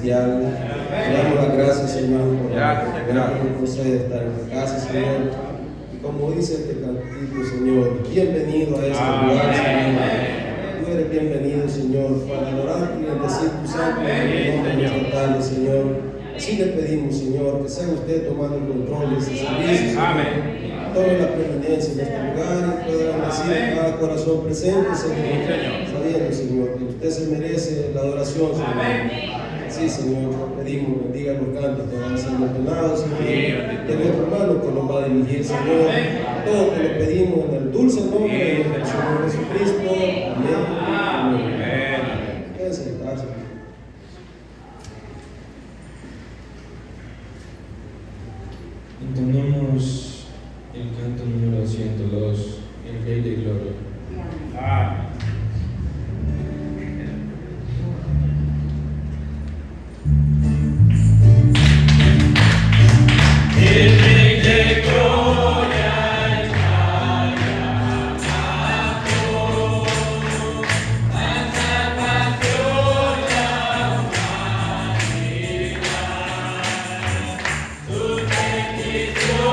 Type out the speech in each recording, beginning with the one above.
celestial. Te damos las gracias, Señor, por la oportunidad que nos concede estar en tu casa, Señor. Y como dice este cantito, Señor, bienvenido a este lugar, Señor. Tú eres bienvenido, Señor, para adorarte y bendecir tu santo nombre en esta tarde, Señor. Así le pedimos, Señor, que sea usted tomando el control de este servicio. Amén. Tome la preeminencia en este lugar y pueda bendecir cada corazón presente, Señor. Sabiendo, Señor, que usted se merece la adoración, Señor. Sí, Señor, te pedimos, bendiga los cantos que van a ser entonados, Señor. De nuestro hermano que nos va a dirigir, Señor. Todo te lo pedimos en el dulce nombre de nuestro Señor Jesucristo. Amén. Amén. Quédense en casa. Entonamos el canto número 102, El Rey de Gloria. El Rey de Gloria está llamado a salvación la humanidad. Su bendición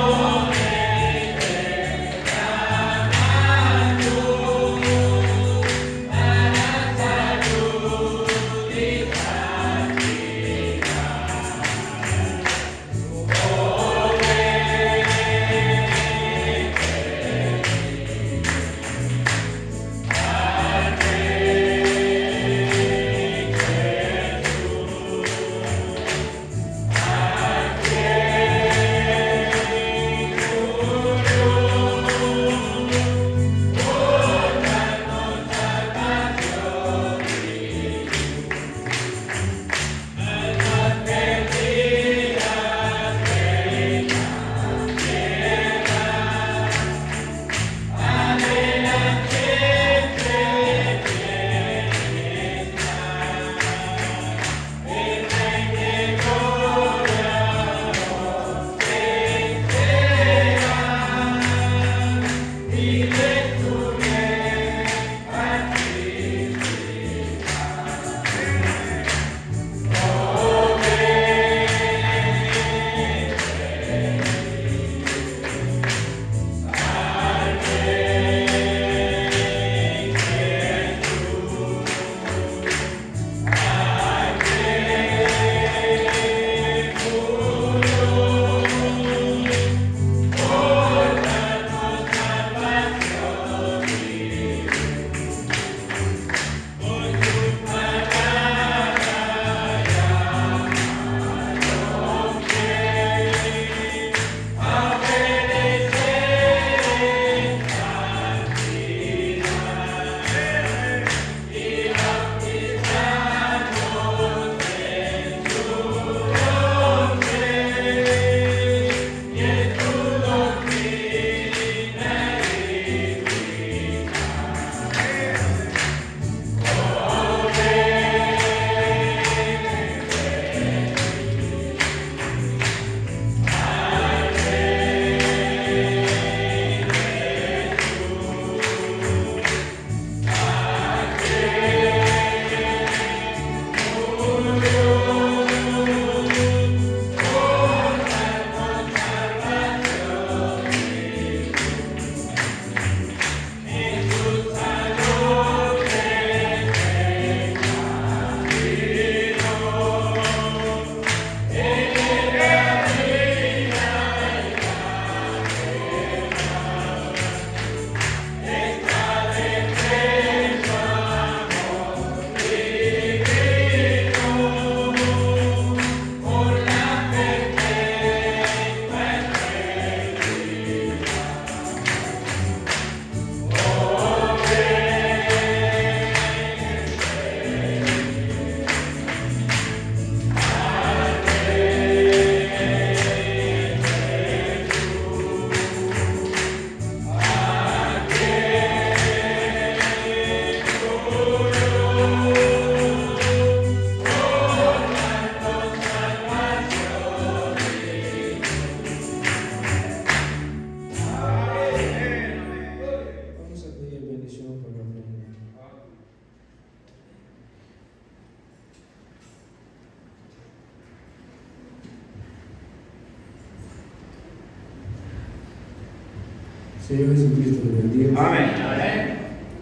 Señor Jesucristo, le bendiga. Amén.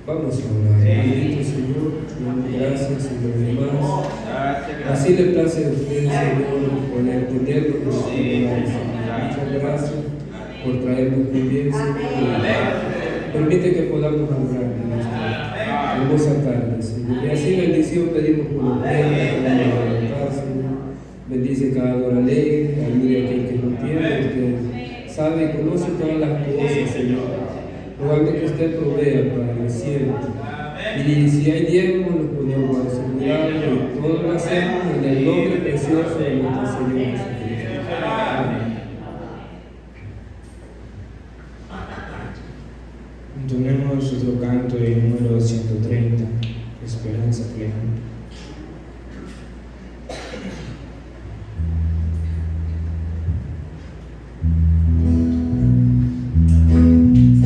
Vamos a orar. Bendito Señor, damos gracias, Señor, demás. Así le place a usted, Señor, por entenderlo en nuestro lugar, Señor. Muchas gracias por traernos bien, Señor. Permite que podamos hablar de nuestra hermosa tarde, Señor. Y así bendición pedimos por los bienes, por la voluntad, Señor. Bendice cada hora alegre, ayude a aquel que no tiene. Usted sabe y conoce todas las cosas, Señor. Rogando que usted provea para el cielo. Y si hay diezmo, nos ponemos a asegurarlo y todo lo hacemos en el nombre precioso de nuestro Señor Jesucristo. Amén. Entonemos otro canto en número 130, Esperanza Plena. Gloria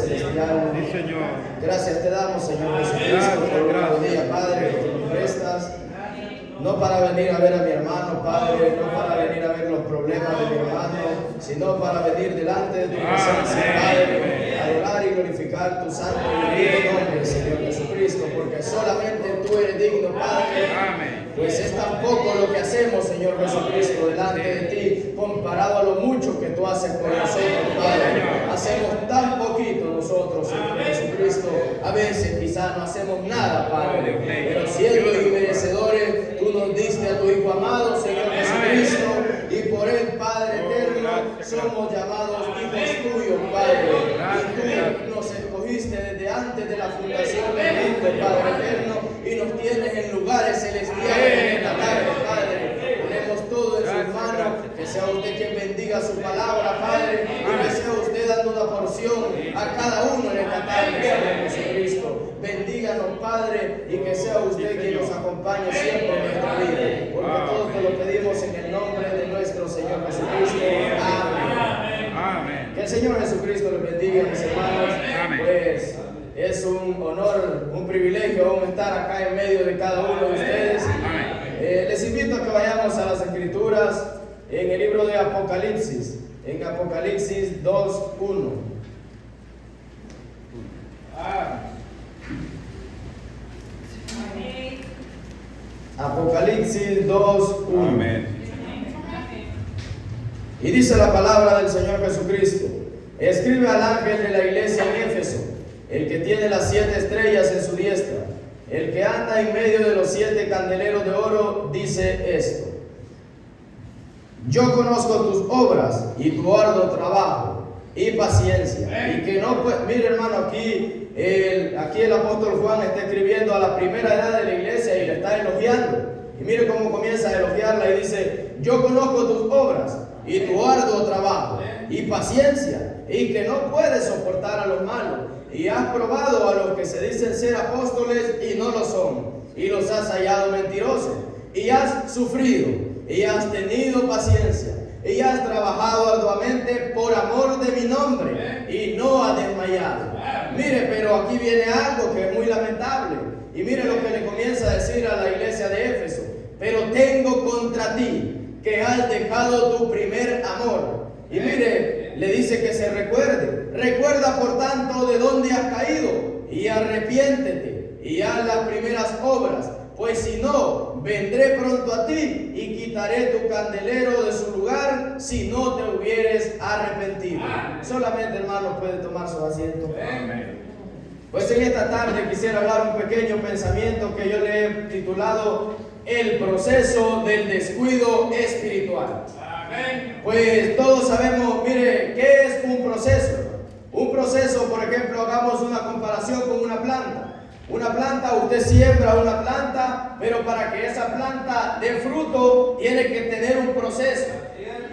Celestial. Sí, Señor. Gracias te damos, Señor Jesucristo, por un nuevo día, Padre, que tú nos prestas. No para venir a ver a mi hermano, Padre, no para venir a ver los problemas de mi hermano, sino para venir delante de tu presencia, Padre, adorar y glorificar tu santo y bendito nombre, Señor Jesucristo, porque solamente tú eres digno, Padre. Pues es tan poco lo que hacemos, Señor Jesucristo, delante de ti, comparado a lo mucho que tú haces por nosotros, Padre. Hacemos tan poquito nosotros, Señor Jesucristo. A veces quizás no hacemos nada, Padre, pero siendo inmerecedores, tú nos diste a tu Hijo amado, Señor Jesucristo, y por él, Padre eterno, somos llamados hijos tuyos, Padre. Y tú nos escogiste desde antes de la fundación del mundo, Padre eterno, y nos tienes en lugares celestiales en esta tarde, Padre. Ponemos todo en sus manos, que sea usted quien bendiga su palabra, Padre, y que sea usted dando una porción a cada uno en esta tarde, Señor Jesucristo. Bendíganos, Padre, y que sea usted quien nos acompañe siempre en nuestra vida, porque todos te lo pedimos en el nombre de nuestro Señor Jesucristo. Amén. Que el Señor Jesucristo les bendiga, mis hermanos. Pues es un honor, un privilegio aún estar acá en medio de cada uno de ustedes. Les invito a que vayamos a las Escrituras en el libro de Apocalipsis, en Apocalipsis 2:1. Apocalipsis 2:1. Y dice la palabra del Señor Jesucristo: escribe al ángel de la iglesia en Éfeso, el que tiene las 7 estrellas en su diestra, el que anda en medio de los 7 candeleros de oro, dice esto: yo conozco tus obras y tu arduo trabajo y paciencia, y que no puedes. Mire, hermano, aquí el apóstol Juan está escribiendo a la primera edad de la iglesia y le está elogiando. Y mire cómo comienza a elogiarla y dice: yo conozco tus obras y tu arduo trabajo y paciencia, y que no puedes soportar a los malos, y has probado a los que se dicen ser apóstoles y no lo son, y los has hallado mentirosos, y has sufrido, y has tenido paciencia, y has trabajado arduamente por amor de mi nombre, y no has desmayado. Mire, pero aquí viene algo que es muy lamentable, y mire lo que le comienza a decir a la iglesia de Éfeso: pero tengo contra ti que has dejado tu primer amor. Y mire, le dice que se recuerde. Recuerda por tanto de dónde has caído, y arrepiéntete, y haz las primeras obras, pues si no, vendré pronto a ti y quitaré tu candelero de su lugar si no te hubieres arrepentido. Solamente, hermanos, puede tomar su asiento. Pues en esta tarde quisiera hablar un pequeño pensamiento que yo le he titulado: el proceso del descuido espiritual. Pues todos sabemos, mire, ¿qué es un proceso? Un proceso, por ejemplo, hagamos una comparación con una planta. Una planta, usted siembra una planta, pero para que esa planta dé fruto, tiene que tener un proceso.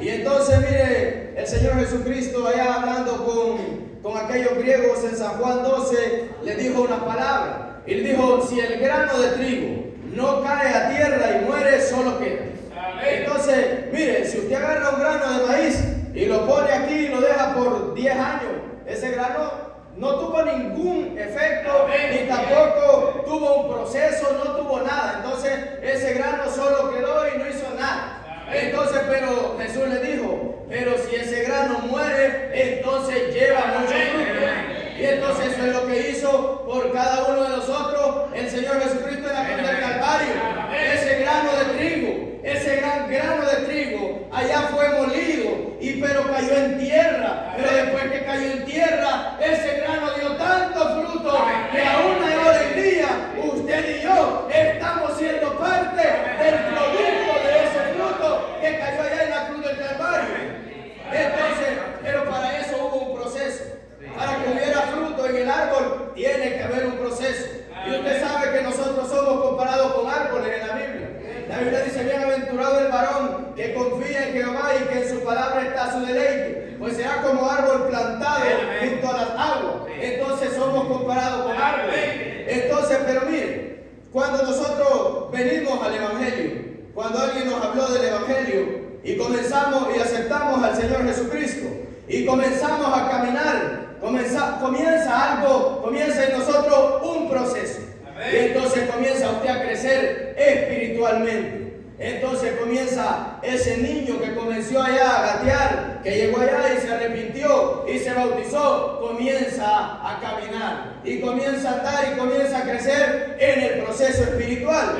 Y entonces, mire, el Señor Jesucristo, allá hablando con aquellos griegos en San Juan 12, le dijo una palabra. Y le dijo: si el grano de trigo no cae a tierra y muere, solo queda. Entonces, mire, si usted agarra un grano de maíz y lo pone aquí y lo deja por 10 años, ese grano no tuvo ningún efecto, ni tampoco tuvo un proceso, no tuvo nada. Entonces, ese grano solo quedó y no hizo nada. Entonces, pero Jesús le dijo: pero si ese grano muere, entonces lleva mucho fruto. Y entonces eso es lo que hizo por cada uno de nosotros el Señor Jesucristo en la cruz del Calvario. Ese grano de trigo, ese gran grano de trigo, allá fue molido, pero cayó en tierra. Pero después que cayó en tierra, ese grano dio tanto fruto que aún hoy en día, usted y yo estamos siendo parte del producto de ese fruto que cayó allá en la cruz del Calvario. Entonces, pero para eso hubo un proceso. Para que hubiera fruto en el árbol, tiene que haber un proceso. Y usted sabe que nosotros somos comparados con árboles en la Biblia. La Biblia dice: bienaventurado el varón que confía en Jehová y que en su palabra está su deleite, pues será como árbol plantado junto a las aguas. Entonces somos comparados con árboles. Entonces, pero mire, cuando nosotros venimos al Evangelio, cuando alguien nos habló del Evangelio y comenzamos y aceptamos al Señor Jesucristo y comenzamos a caminar comienza en nosotros un proceso. Y entonces comienza usted a crecer espiritualmente. Entonces comienza ese niño que comenzó allá a gatear, que llegó allá y se arrepintió y se bautizó, comienza a caminar y comienza a andar y comienza a crecer en el proceso espiritual.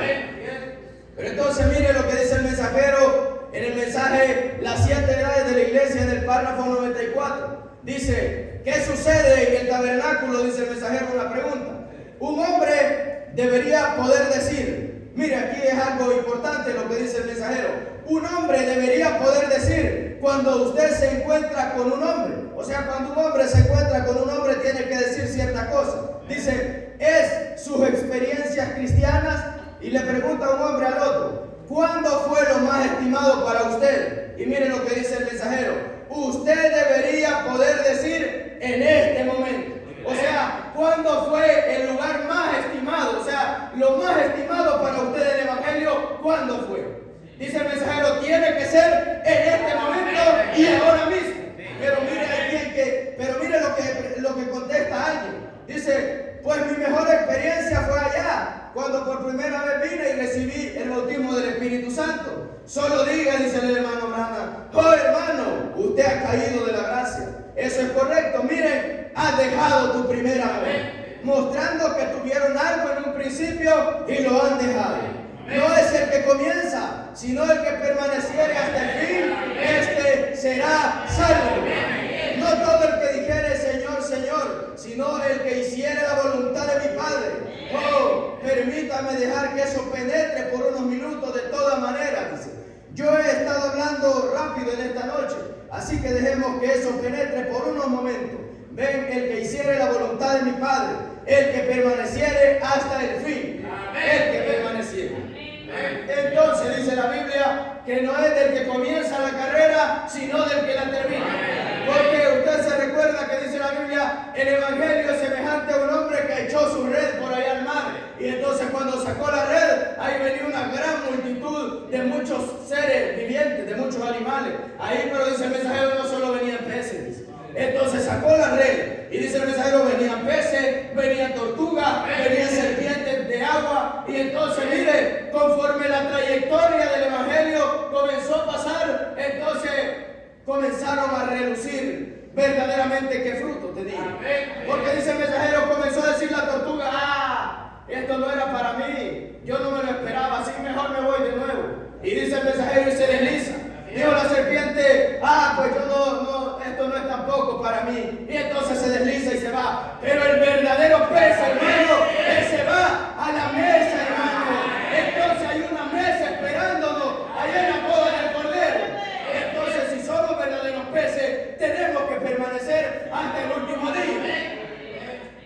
Pero entonces mire lo que dice el mensajero en el mensaje Las 7 edades de la iglesia, en el párrafo 94. Dice, ¿qué sucede en el tabernáculo? Dice el mensajero una pregunta. Un hombre debería poder decir, mire, aquí es algo importante lo que dice el mensajero. Un hombre debería poder decir cuando usted se encuentra con un hombre. O sea, cuando un hombre se encuentra con un hombre tiene que decir cierta cosa. Dice, es sus experiencias cristianas. Y le pregunta a un hombre al otro, ¿cuándo fue lo más estimado para usted? Y mire lo que dice el mensajero. Usted debería poder decir en este momento. O sea, ¿cuándo fue el lugar más estimado? O sea, lo más estimado para usted del Evangelio, ¿cuándo fue? Dice el mensajero, tiene que ser en este momento y ahora mismo. Pero mire lo que contesta alguien. Dice, pues mi mejor experiencia fue allá, cuando por primera vez vine y recibí el bautismo del Espíritu Santo. Solo diga, dice el hermano Branham, oh hermano, usted ha caído de la gracia. Eso es correcto. Miren, has dejado tu primera amor, mostrando que tuvieron algo en un principio y lo han dejado. No es el que comienza, sino el que permaneciere hasta el fin, este será salvo. No todo el que dijere Señor, Señor, sino el que hiciere la voluntad de mi Padre. Oh, permítame dejar que eso penetre por unos minutos de toda manera, dice. Yo he estado hablando rápido en esta noche, así que dejemos que eso penetre por unos momentos. Ven, el que hiciere la voluntad de mi Padre, el que permaneciere hasta el fin, el que permaneciere. Entonces dice la Biblia que no es del que comienza la carrera, sino del que la termina. Porque usted se recuerda que dice la Biblia, el Evangelio es semejante a un hombre que echó su red por allá al mar. Y entonces cuando sacó la red, ahí venía una gran multitud de muchos seres vivientes, de muchos animales. Ahí, pero dice el mensajero, no solo venían peces, dice. Entonces sacó la red y dice el mensajero, venían peces, venían tortugas, venían serpientes de agua. Y entonces mire, conforme la trayectoria del Evangelio comenzó a pasar, entonces comenzaron a relucir verdaderamente qué fruto tenía. Porque dice el mensajero, comenzó a decir la tortuga, esto no era para mí, yo no me lo esperaba, así mejor me voy de nuevo. Y dice el mensajero y se desliza. Dijo la serpiente, pues yo no, esto no es tampoco para mí. Y entonces se desliza y se va. Pero el verdadero pez, hermano, él se va a la mesa, hermano. Entonces hay una mesa esperándonos allá en la boda del Cordero. Entonces, si somos verdaderos peces, tenemos que permanecer hasta el último día.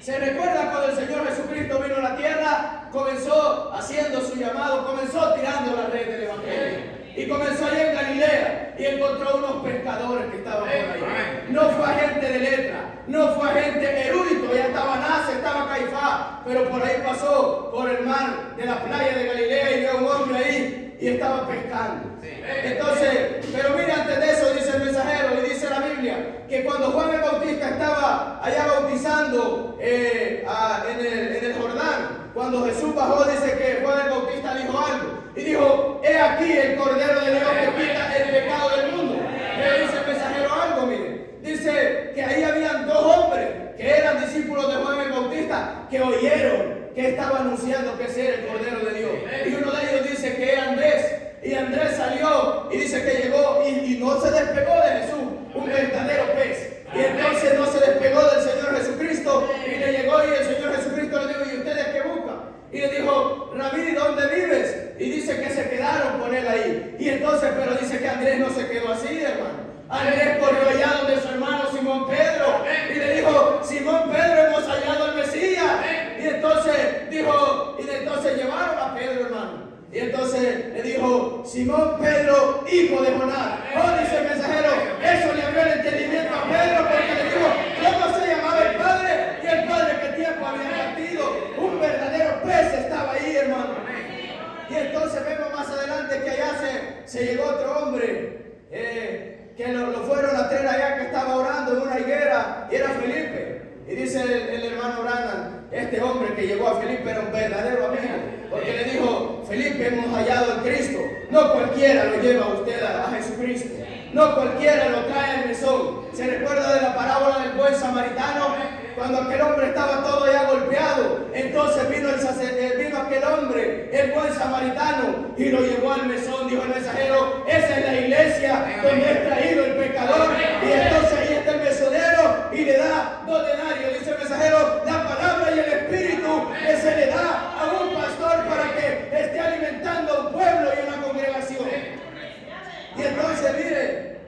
¿Se recuerda cuando el Señor Jesucristo vino a la tierra? Comenzó haciendo su llamado, comenzó tirando la red del Evangelio. Y comenzó allá en Galilea y encontró unos pescadores que estaban por ahí. No fue agente de letra, no fue agente erudito, ya estaba Anás, estaba Caifás, pero por ahí pasó por el mar de la playa de Galilea y vio a un hombre ahí y estaba pescando. Entonces, pero mira, antes de eso dice el mensajero y dice la Biblia que cuando Juan el Bautista estaba allá bautizando en el Jordán, cuando Jesús bajó, dice que Juan el Bautista dijo algo y dijo, he aquí el Cordero de Dios que quita el pecado del mundo. Le dice el mensajero algo, mire, dice que ahí habían dos hombres que eran discípulos de Juan el Bautista que oyeron que estaba anunciando que ese era el Cordero de Dios. Y uno de ellos dice que era Andrés. Y Andrés salió y dice que llegó y no se despegó de Jesús, un verdadero pez. Y entonces no se despegó del Señor Jesucristo y le llegó y el Señor Jesucristo le dijo, ¿y ustedes qué buscan? Y le dijo, Rabí, ¿dónde vives? Y dice que se quedaron con él ahí. Y entonces, pero dice que Andrés no se quedó así, hermano. Andrés corrió allá donde su hermano Simón Pedro y le dijo, Simón Pedro, hemos hallado al Mesías. Y entonces dijo, y entonces llevaron a Pedro, hermano. Y entonces le dijo, Simón Pedro, hijo de Jonás. Oh, dice el mensajero, eso le abrió el entendimiento a Pedro porque le dijo, ¿cómo se llamaba el Padre? Y el Padre que tiempo había partido. Un verdadero pez estaba ahí, hermano. Y entonces vemos más adelante que allá se llegó otro hombre que lo fueron a traer allá que estaba orando en una higuera y era Felipe. Y dice el hermano Branham, este hombre que llegó a Felipe era un verdadero amigo, porque le dijo: Felipe, hemos hallado al Cristo. No cualquiera lo lleva a usted a Jesucristo, no cualquiera lo trae al mesón. ¿Se recuerda de la parábola del buen samaritano? Cuando aquel hombre estaba todo ya golpeado, entonces vino aquel hombre, el buen samaritano, y lo llevó al mesón. Dijo el mensajero: esa es la iglesia donde es traído el pecador, y entonces ahí está el mesonero y le da 2 denarios. Dice el mensajero: la palabra y el espíritu que se le da a un pastor para que esté alimentando a un pueblo y una congregación. Y entonces mire,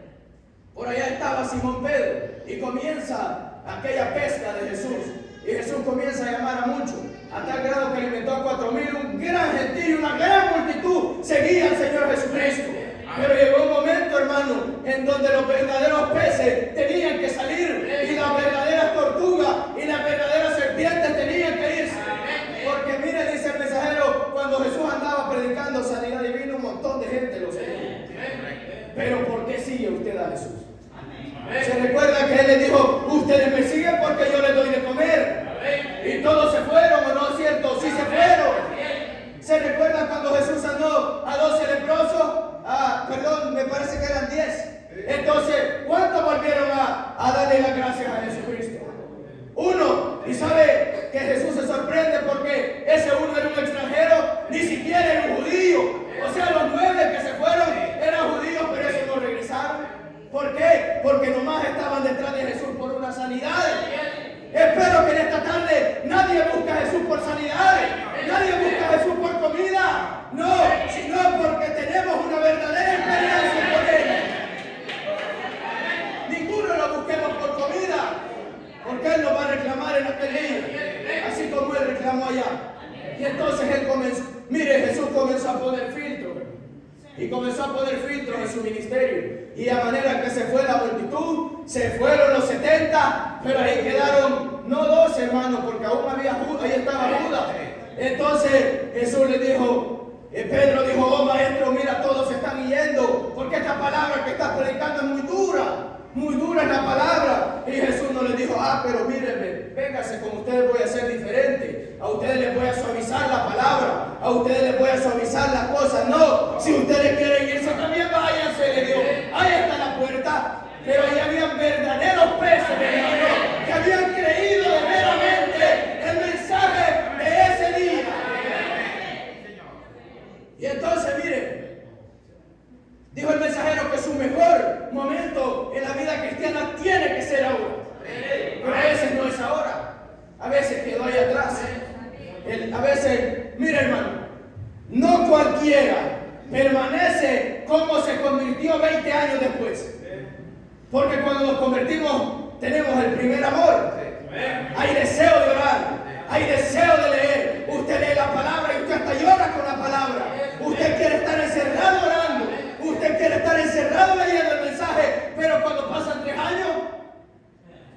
por allá estaba Simón Pedro y comienza aquella pesca de Jesús, y Jesús comienza a llamar a muchos, a tal grado que alimentó a 4,000, un gran gentío, una gran multitud seguía al Señor Jesucristo. Pero llegó un momento, hermano, en donde los verdaderos peces tenían que salir, y las verdaderas tortugas y las verdaderas serpientes tenían que irse. Porque mire, dice el mensajero, cuando Jesús andaba predicando sanidad divina, un montón de gente lo seguía. Pero ¿por qué sigue usted a Jesús? Se recuerda que Él les dijo: ustedes me siguen porque yo les doy de comer. Y todos se fueron, ¿o no es cierto? Sí se fueron. ¿Se recuerda cuando Jesús sanó a 12 leprosos? Me parece que eran 10. Entonces, ¿cuántos volvieron a darle las gracias a Jesucristo? 1. Y sabe que Jesús se sorprende porque ese uno era un extranjero, ni siquiera era un judío. O sea, los 9 que se fueron eran judíos, pero esos no regresaron. ¿Por qué? Porque nomás estaban detrás de Jesús por una sanidad. Espero que en esta tarde nadie busca a Jesús por sanidad, nadie busca a Jesús por comida, no, sino porque tenemos una verdadera experiencia con Él. Ninguno lo busquemos por comida, porque Él nos va a reclamar en aquel día, así como Él reclamó allá. Y entonces Él comenzó, mire, Jesús comenzó a poner filtros. Y comenzó a poner filtros en su ministerio. Y a manera que se fue la multitud, se fueron los 70, pero ahí quedaron no 12, hermanos, porque aún había Judas, ahí estaba Judas. Entonces Jesús le dijo, Pedro dijo: oh maestro, mira, todos se están yendo, porque esta palabra que estás predicando es muy dura es la palabra. Y Jesús no le dijo: pero mírenme, véngase, con ustedes voy a ser diferente, a ustedes les voy a suavizar la palabra, a ustedes les voy a suavizar las cosas. No, si ustedes quieren irse también váyanse, le dijo. Ahí está la puerta. Pero ahí habían verdaderos presos, hermano, que habían creído verdaderamente el mensaje de ese día. Y entonces, mire, dijo el mensajero que su mejor momento en la vida cristiana tiene que ser ahora. Pero a veces no es ahora, a veces quedó ahí atrás. A veces, mire, hermano, no cualquiera permanece como se convirtió 20 años después. Porque cuando nos convertimos tenemos el primer amor. Hay deseo de orar, hay deseo de leer. Usted lee la palabra y usted hasta llora con la palabra. Usted quiere estar encerrado orando, usted quiere estar encerrado leyendo el mensaje. Pero cuando pasan 3 años,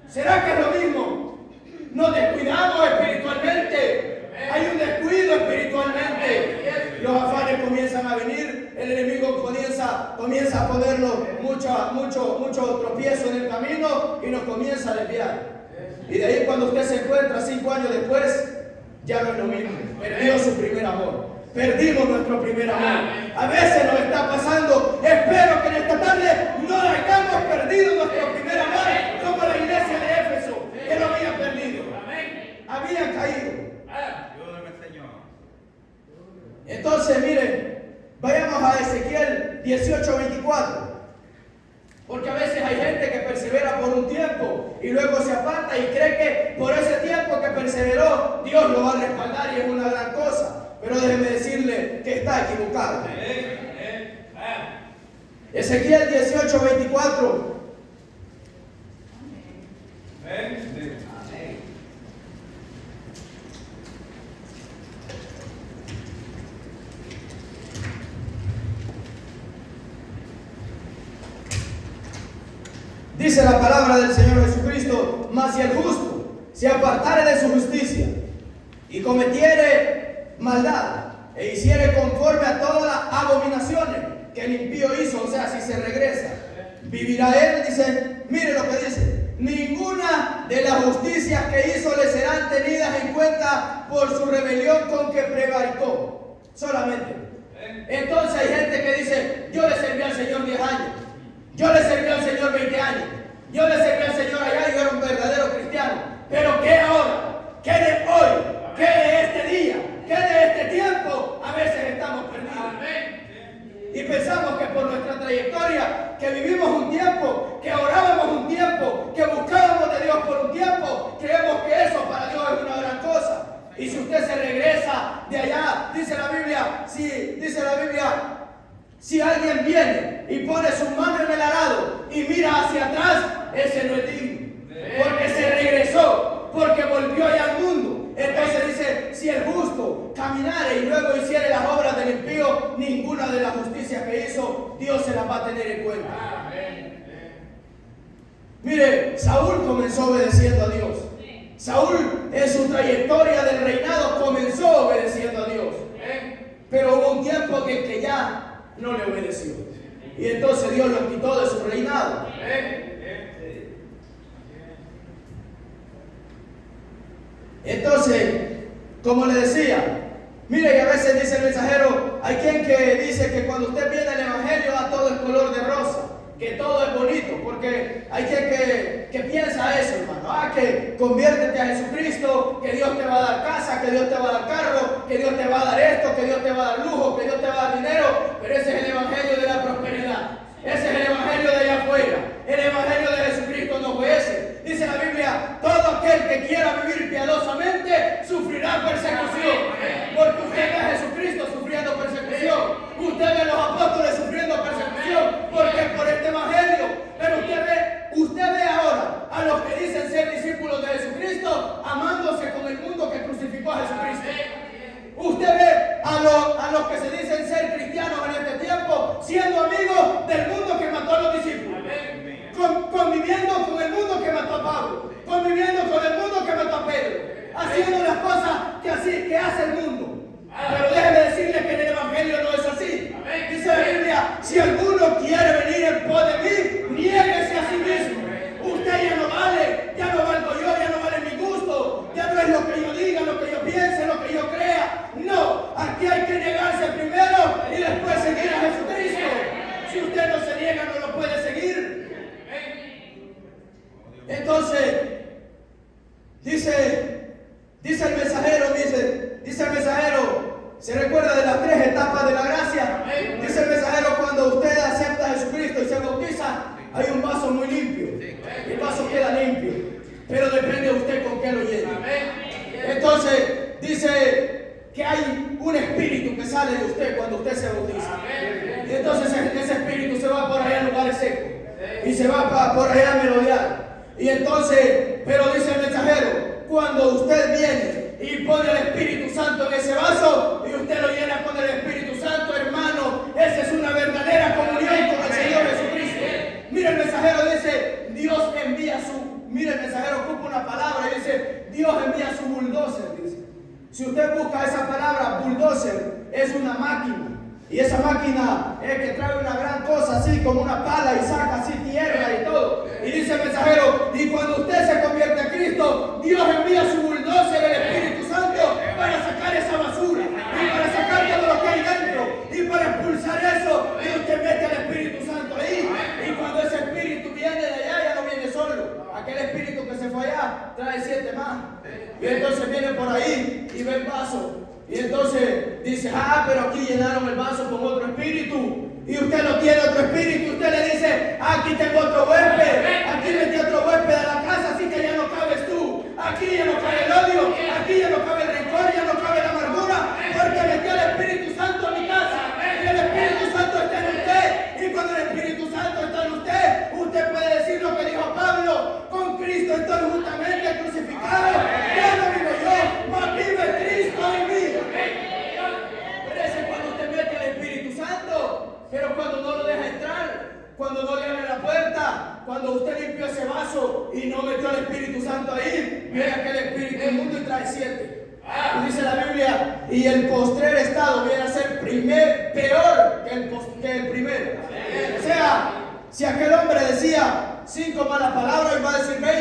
¿será que es lo mismo? Nos descuidamos espiritualmente. Hay un descuido espiritualmente. Los afanes comienzan a venir. El enemigo comienza a ponernos mucho tropiezo en el camino y nos comienza a desviar. Y de ahí, cuando usted se encuentra 5 años después, ya no es lo mismo. Perdió su primer amor. Perdimos nuestro primer amor. A veces nos está pasando. Espero que en esta tarde no hayamos perdido nuestro primer amor, como la iglesia de Éfeso, que lo había perdido. Habían caído. Entonces, miren, vayamos a Ezequiel 18:24. Porque a veces hay gente que persevera por un tiempo y luego se aparta y cree que por ese tiempo que perseveró, Dios lo va a respaldar y es una gran cosa. Pero déjeme decirle que está equivocado. Ezequiel 18:24. Dice la palabra del Señor Jesucristo: mas si el justo se apartare de su justicia y cometiere maldad e hiciere conforme a todas las abominaciones que el impío hizo, o sea, si se regresa, vivirá él. Dice, mire lo que dice: ninguna de las justicias que hizo le serán tenidas en cuenta por su rebelión con que prevaricó. Solamente. Entonces hay gente que dice, yo le serví al Señor 10 años, yo le serví al Señor 20 años, yo le serví al Señor allá y yo era un verdadero cristiano. Pero ¿qué ahora? ¿Qué de hoy? ¿Qué de este día? ¿Qué de este tiempo? A veces estamos perdidos. Y pensamos que por nuestra trayectoria, que vivimos un tiempo, que orábamos un tiempo, que buscábamos de Dios por un tiempo, creemos que eso para Dios es una gran cosa. Y si usted se regresa de allá, dice la Biblia, si alguien viene y pone su mano en el arado y mira hacia atrás, ese no es digno, porque se regresó, porque volvió allá al mundo. Entonces dice, si el justo caminare y luego hiciere las obras del impío, ninguna de las justicias que hizo, Dios se las va a tener en cuenta. Mire, Saúl comenzó obedeciendo a Dios. Saúl en su trayectoria del reinado comenzó obedeciendo a Dios. Pero hubo un tiempo en que ya no le obedeció. Y entonces Dios lo quitó de su reinado. Entonces, como le decía, mire que a veces dice el mensajero, hay quien que dice que cuando usted viene al evangelio todo es color de rosa, que todo es bonito, porque hay quien que piensa eso, hermano, que conviértete a Jesucristo, que Dios te va a dar casa, que Dios te va a dar carro, que Dios te va a dar esto, que Dios te va a dar lujo, que Dios te va a dar dinero, pero ese es el evangelio de la prosperidad, ese es el evangelio de allá afuera, el evangelio de Jesucristo no fue ese. Dice la Biblia, todo aquel que quiera vivir piadosamente sufrirá persecución. Porque usted ve a Jesucristo sufriendo persecución. Usted ve a los apóstoles sufriendo persecución. Porque por este evangelio. Pero usted ve ahora a los que dicen ser discípulos de Jesucristo amándose con el mundo que crucificó a Jesucristo. Usted ve a los que se dicen ser cristianos en este tiempo siendo amigos del mundo que mató a los discípulos. Conviviendo con el mundo que mató a Pablo, conviviendo con el mundo que mató a Pedro, haciendo las cosas que hace el mundo. Pero déjeme decirle que en el evangelio no es así. Dice la Biblia, si alguno quiere venir en pos de mí, niéguese a sí mismo. Usted ya no vale, ya no valgo yo, ya no vale mi gusto, ya no es lo que yo diga, lo que yo piense, lo que yo crea. No, aquí hay que negarse primero y después seguir a Jesucristo. Si usted no se niega, no lo puede seguir. Entonces, dice el mensajero, ¿se recuerda de las 3 etapas de la gracia? Dice el mensajero, cuando usted acepta a Jesucristo y se bautiza, hay un vaso muy limpio, el vaso queda limpio, pero depende de usted con qué lo llene. Entonces, dice que hay un espíritu que sale de usted cuando usted se bautiza. Y entonces ese espíritu se va por allá a lugares secos y se va por allá a merodear. Y entonces, pero dice el mensajero, cuando usted viene y pone el Espíritu Santo en ese vaso y usted lo llena con el Espíritu Santo, hermano, esa es una verdadera comunión con el Señor Jesucristo. Mira, el mensajero dice, mira, el mensajero ocupa una palabra y dice, Dios envía su bulldozer, dice. Si usted busca esa palabra, bulldozer, es una máquina. Y esa máquina es que trae una gran cosa así, como una pala y saca así tierra y todo. Y dice el mensajero, y cuando usted se convierte a Cristo, Dios envía su bulldozer, el Espíritu Santo, para sacar esa basura, y para sacar todo lo que hay dentro, y para expulsar eso, y usted mete al Espíritu Santo ahí. Y cuando ese Espíritu viene de allá, ya no viene solo. Aquel Espíritu que se fue allá, trae 7 más. Y entonces viene por ahí y ve el vaso. Y entonces dice, pero aquí llenaron el vaso con otro espíritu. Y usted no tiene otro espíritu. Y usted le dice, aquí tengo otro huésped. Aquí metí otro huésped a la casa, así que ya no cabes tú. Aquí ya no cabe el odio. Aquí ya no cabe el rencor, ya no cabe la amargura. Porque metí al Espíritu Santo a mi casa. Y el Espíritu Santo está en usted. Y cuando el Espíritu Santo está en usted, usted puede decir lo que dijo Pablo. Con Cristo estoy justamente crucificado. Ya no vivo yo, mas vive Cristo en mí. Pero cuando no lo deja entrar, cuando no le abre la puerta, cuando usted limpió ese vaso y no metió al Espíritu Santo ahí, viene aquel espíritu inmundo y trae 7. Y dice la Biblia, y el postrer estado viene a ser peor que el primero. O sea, si aquel hombre decía 5 malas palabras, hoy va a decir 20.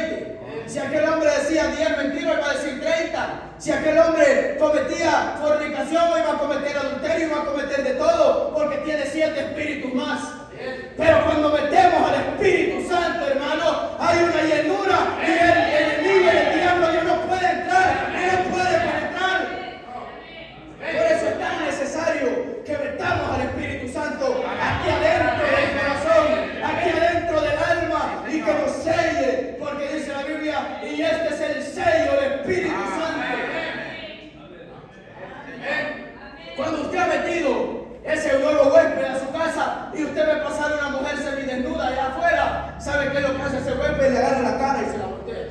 hombre cometía fornicación, iba a cometer adulterio, iba a cometer de todo, porque tiene 7 espíritus más. Pero cuando metemos al Espíritu Santo, hermano, hay una llenura y el enemigo y el diablo ya no puede entrar, no puede penetrar. Por eso es tan necesario que metamos al Espíritu Santo aquí adentro del corazón, aquí adentro del alma, y que nos selle, porque dice la Biblia, y este es el sello del Espíritu Santo. Cuando usted ha metido ese nuevo huésped a su casa y usted ve pasar una mujer semidesnuda allá afuera, ¿sabe qué es lo que hace ese huésped? Le agarra la cara y se la voltea.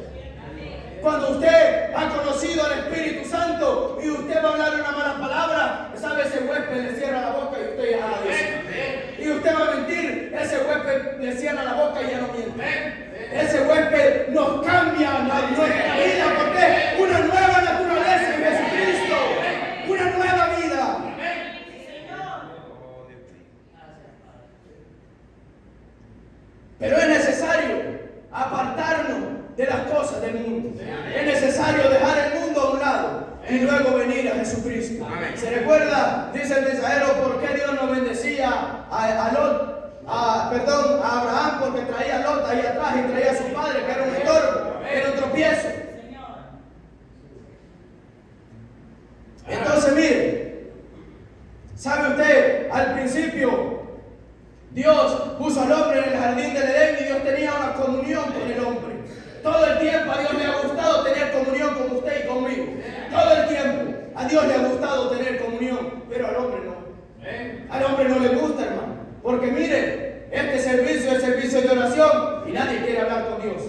Cuando usted ha conocido al Espíritu Santo y usted va a hablar una mala palabra, ¿sabe? Ese huésped le cierra la boca y usted ya la dice. Y usted va a mentir, ese huésped le cierra la boca y ya no miente. Ese huésped nos cambia nuestra vida, porque es una nueva naturaleza en Jesucristo, una nueva vida. Pero es necesario apartarnos de las cosas del mundo. Es necesario dejar el mundo a un lado y luego venir a Jesucristo. ¿Se recuerda? Dice el mensajero, ¿por qué Dios no bendecía a Abraham? Porque traía a Lot ahí atrás y traía a su padre, que era un estorbo, era un tropiezo. Entonces, mire, ¿sabe usted? Al principio Dios puso al hombre en el jardín del Edén y Dios tenía una comunión con el hombre. Todo el tiempo a Dios le ha gustado tener comunión con usted y conmigo. Todo el tiempo a Dios le ha gustado tener comunión, pero al hombre no. Al hombre no le gusta, hermano. Porque mire, este servicio es el servicio de oración y nadie quiere hablar con Dios.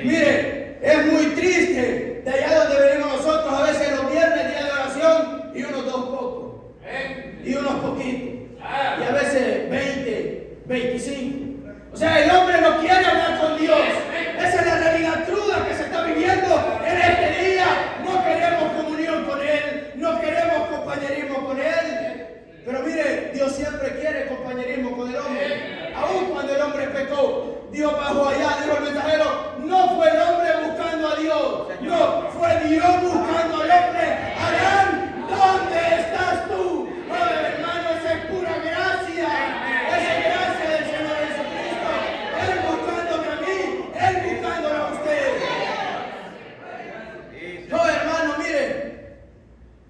Mire, es muy triste de allá donde venimos nosotros a veces los viernes, día de oración, y unos 2 pocos. Y unos poquitos. Y a veces 20, 25. O sea, el hombre no quiere hablar con Dios. Esa es la realidad cruda que se está viviendo en este día. No queremos comunión con Él, no queremos compañerismo con Él. Pero mire, Dios siempre quiere compañerismo con el hombre. Aún cuando el hombre pecó, Dios bajó allá, dijo el mensajero, no fue el hombre buscando a Dios, no, fue Dios buscando al hombre. Adán, ¿dónde estás tú? Oh, hermano, esa es pura gracia. Esa es gracia del Señor Jesucristo. Él buscándome a mí, Él buscándolo a usted. Oh, hermano, mire,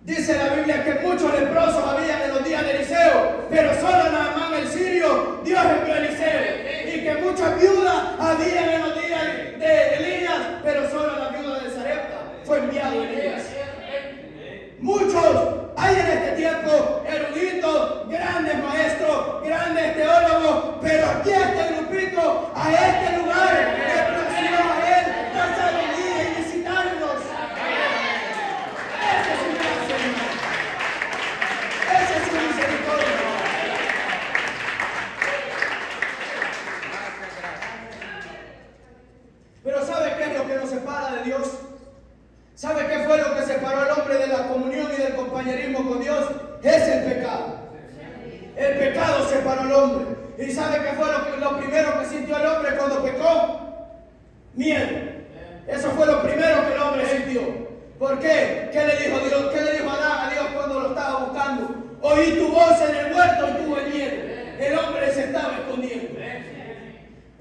dice la Biblia que muchos leprosos habían en los días de Eliseo, pero solo Naamán el sirio Dios envió a Eliseo. Y que muchas viudas habían en los días de Elías, pero solo la viuda de Sarepta fue enviado Elías. Muchos hay en este tiempo eruditos, grandes maestros, grandes teólogos, pero aquí a este grupito, a este lugar, le plació a Él pasar un día y visitarnos. Esa es su gracia, hermano. Esa es su misericordia. Pero ¿sabe qué es lo que nos separa de Dios? ¿Sabe qué fue lo que separó al hombre de la comunión y del compañerismo con Dios? Es el pecado. El pecado separó al hombre. ¿Y sabe qué fue lo primero que sintió el hombre cuando pecó? Miedo. Eso fue lo primero que el hombre sintió. ¿Por qué? ¿Qué le dijo Dios? ¿Qué le dijo Adán a Dios cuando lo estaba buscando? Oí tu voz en el huerto y tuve miedo. El hombre se estaba escondiendo.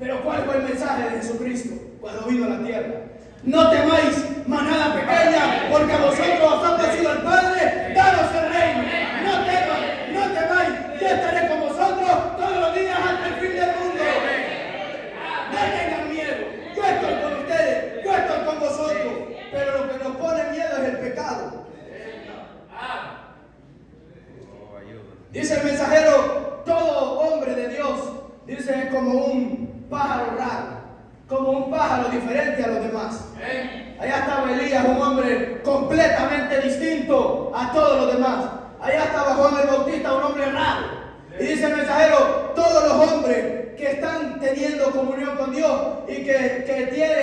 Pero ¿cuál fue el mensaje de Jesucristo cuando vino a la tierra? No temáis, manada pequeña, porque a vosotros os ha placido el Padre, daros el reino. No temáis, yo estaré con vosotros todos los días hasta el fin del mundo. No tengan miedo, yo estoy con ustedes, yo estoy con vosotros. Pero lo que nos pone miedo es el pecado. Dice el mensajero, todo hombre de Dios, dice, es como un pájaro raro, como un pájaro diferente a los demás. Allá estaba Elías, un hombre completamente distinto a todos los demás. Allá estaba Juan el Bautista, un hombre raro. Y dice el mensajero, todos los hombres que están teniendo comunión con Dios y que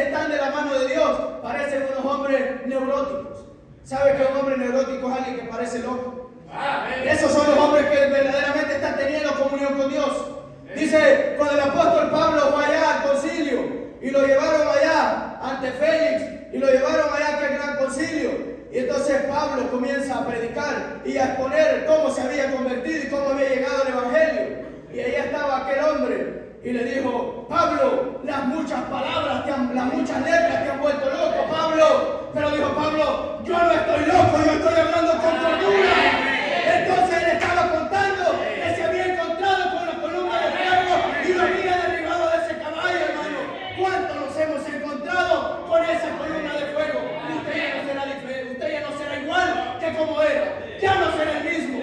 están de la mano de Dios, parecen unos hombres neuróticos. ¿Sabe que un hombre neurótico es alguien que parece loco? Esos son los hombres que verdaderamente están teniendo comunión con Dios. Dice, cuando el apóstol Pablo fue allá al concilio y lo llevaron allá ante Félix y lo llevaron allá a aquel gran concilio, y entonces Pablo comienza a predicar y a exponer cómo se había convertido y cómo había llegado al Evangelio. Y ahí estaba aquel hombre y le dijo: Pablo, las muchas palabras, las muchas letras te han vuelto loco, Pablo. Pero dijo Pablo: yo no estoy loco, yo estoy hablando con cordura. Entonces él estaba contando que se había encontrado con la columna de fuego y lo había derribado de ese caballo, hermano. ¿Cuánto nos hemos encontrado con esa columna de fuego? Usted ya no será diferente, usted ya no será igual que como era, ya no será el mismo.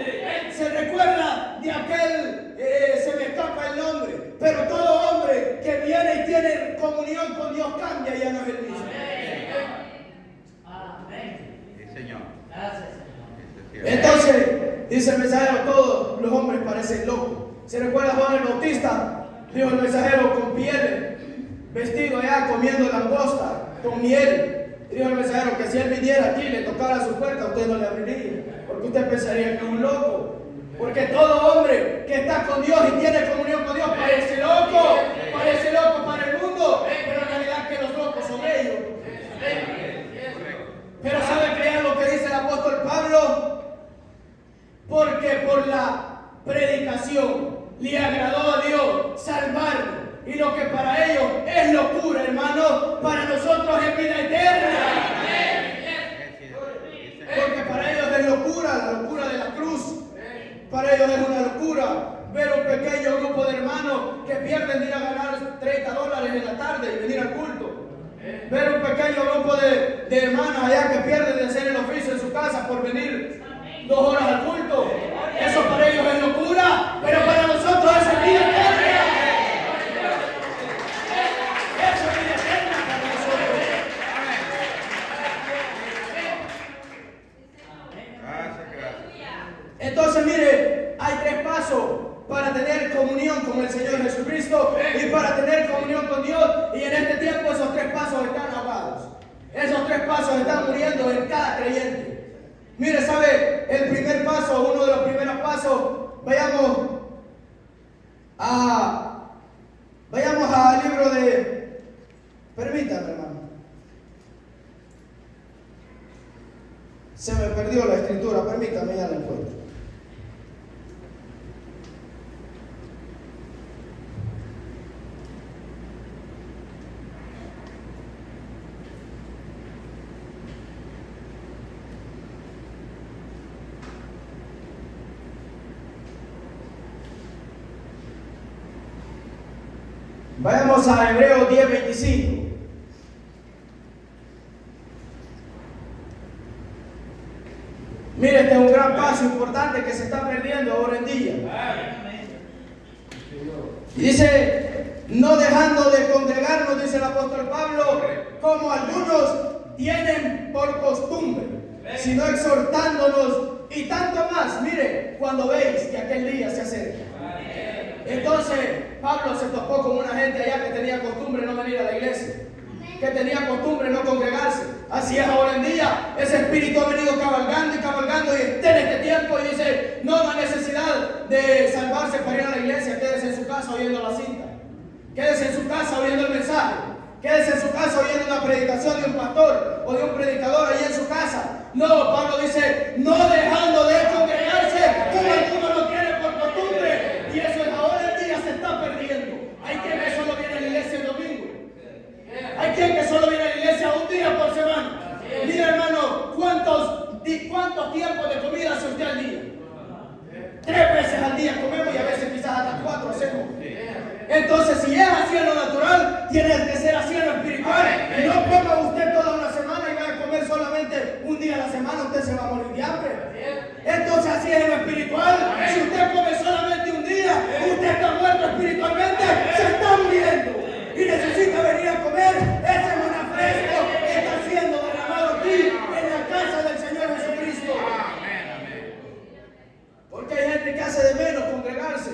Se recuerda de aquel, se me escapa el nombre, pero todo hombre que viene y tiene comunión con Dios cambia y ya no es el mismo. Entonces, dice el mensajero: todos los hombres parecen locos. ¿Se recuerda Juan el Bautista? Dijo el mensajero: con pieles, vestido allá, comiendo langosta, con miel. Dijo el mensajero que si él viniera aquí y le tocara su puerta, usted no le abriría, porque usted pensaría que es un loco. Porque todo hombre que está con Dios y tiene comunión con Dios parece loco para el mundo, pero en realidad que los locos son ellos. Pero ¿sabe qué es lo que dice el apóstol Pablo? Porque por la predicación le agradó a Dios salvarlo. Y lo que para ellos es locura, hermano, para nosotros es vida eterna. Porque para ellos es locura, la locura de la cruz. Para ellos es una locura ver un pequeño grupo de hermanos que pierden de ir a ganar $30 en la tarde y venir al culto. Ver un pequeño grupo de hermanas allá que pierden de hacer el oficio en su casa por venir 2 horas al culto. Eso para ellos es locura, pero para nosotros eso es vida eterna. Eso es vida eterna para nosotros. Entonces, mire, hay 3 pasos para tener comunión con el Señor Jesucristo y para tener comunión con Dios. Y en este tiempo esos 3 pasos están ahogados. Esos 3 pasos están muriendo en cada creyente. Mire, ¿sabe? El primer paso, uno de los primeros pasos, vayamos al libro de... Permítame, hermano. Se me perdió la escritura, permítame, ya la encuentro. Vayamos a Hebreos 10:25. Mire, este es un gran paso importante que se está perdiendo ahora en día. Y dice: no dejando de congregarnos, dice el apóstol Pablo, como algunos tienen por costumbre, sino exhortándonos, y tanto más, mire, cuando veis que aquel día se acerca. Entonces Pablo se topó con una gente allá que tenía costumbre no venir a la iglesia, que tenía costumbre no congregarse. Así es ahora en día. Ese espíritu ha venido cabalgando y está en este tiempo y dice: no hay necesidad de salvarse para ir a la iglesia. Quédese en su casa oyendo la cinta, quédese en su casa oyendo el mensaje, quédese en su casa oyendo una predicación de un pastor o de un predicador ahí en su casa. No, Pablo dice: no dejando de congregarse como algunos lo tienen por costumbre. Y eso es ahora en día, se está perdiendo. Hay quien que solo viene a la iglesia el domingo. Hay quien que solo viene a la iglesia un día por semana. Mira, hermano, ¿cuántos tiempos de comida hace usted al día? 3 veces al día comemos y a veces quizás hasta 4 hacemos. Entonces, si es así en lo natural, tiene que ser así en lo espiritual. Y no coma usted toda una semana y vaya a comer solamente un día a la semana, usted se va a morir de hambre. Entonces, así es en lo espiritual. Si usted come solamente un día, usted está muerto espiritualmente, se está muriendo. Y necesita venir a comer ese maná fresco que está siendo derramado aquí en la casa del Señor Jesucristo. Porque hay gente que hace de menos congregarse.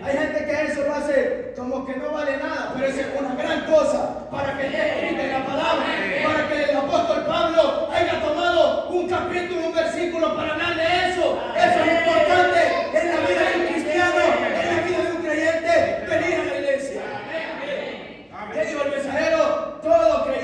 Hay gente que eso lo hace como que no vale nada, pero eso es una gran cosa para que esté escrita en la palabra, para que el apóstol Pablo haya tomado un capítulo, un versículo para hablar de eso. Eso es importante en la vida de un cristiano, en la vida de un creyente, venir a la iglesia. ¿Qué dijo el mensajero? Todo creyente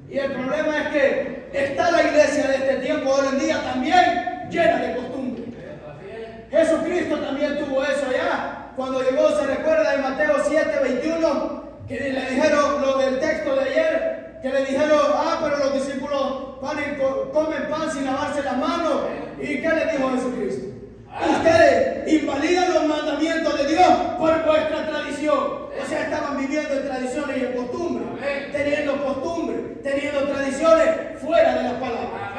Y el problema es que está la iglesia de este tiempo ahora en día también llena de costumbres. Jesucristo también tuvo eso allá. Cuando llegó, se recuerda en Mateo 7:21, que le dijeron lo del texto de ayer, que le dijeron, pero los discípulos comen pan sin lavarse las manos. ¿Y qué le dijo Jesucristo? Ustedes invalidan los mandamientos de Dios por vuestra tradición. O sea, estaban viviendo en tradiciones y en costumbres, teniendo tradiciones fuera de la palabra.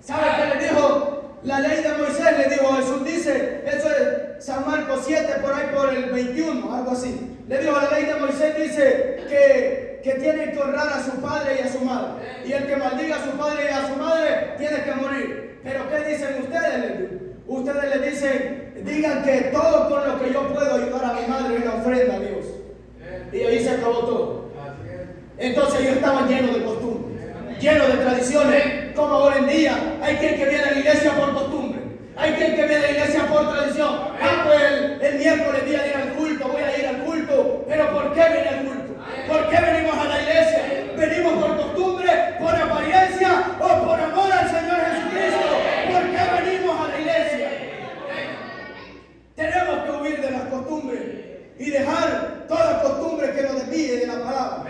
¿Sabe qué le dijo? La ley de Moisés le dijo a Jesús, dice, eso es San Marcos 7, por ahí por el 21, algo así. Le dijo, la ley de Moisés dice que tiene que honrar a su padre y a su madre. Y el que maldiga a su padre y a su madre tiene que morir. Pero ¿qué dicen ustedes? Ustedes le dicen, digan que todo con lo que yo puedo ayudar a mi madre es una ofrenda a Dios. Y ahí se acabó todo. Entonces ellos estaban llenos de costumbres, llenos de tradiciones, como ahora en día. Hay quien que viene a la iglesia por costumbre, hay quien que viene a la iglesia por tradición. Pues el miércoles voy a ir al culto, voy a ir al culto. Pero ¿por qué viene al culto? ¿Por qué venimos a la iglesia? ¿Venimos por costumbre, por apariencia o por amor al Señor Jesucristo? ¿Por qué venimos a la iglesia? Tenemos que huir de las costumbres y dejar toda costumbre que nos desvíe de la palabra.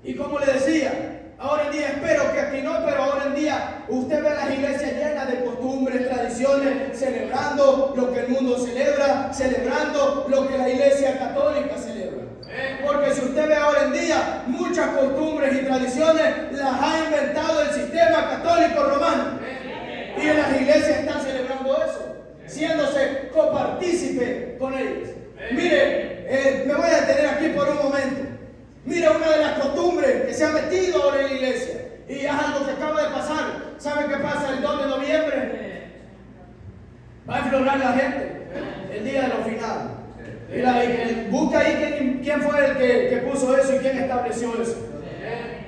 Y como le decía, ahora en día, espero que aquí no, pero ahora en día usted ve las iglesias llenas de costumbres, tradiciones, celebrando lo que el mundo celebra, celebrando lo que la iglesia católica celebra. Porque si usted ve ahora en día, muchas costumbres y tradiciones las ha inventado el sistema católico romano. Y en las iglesias están celebrando eso, siéndose copartícipe con ellos. Mire, me voy a detener aquí por un momento. Mire, una de las costumbres que se ha metido ahora en la iglesia, y es algo que acaba de pasar. ¿Sabe qué pasa el 2 de noviembre? Va a aflorar la gente el día de los finales. Busca ahí quién fue el que puso eso y quién estableció eso.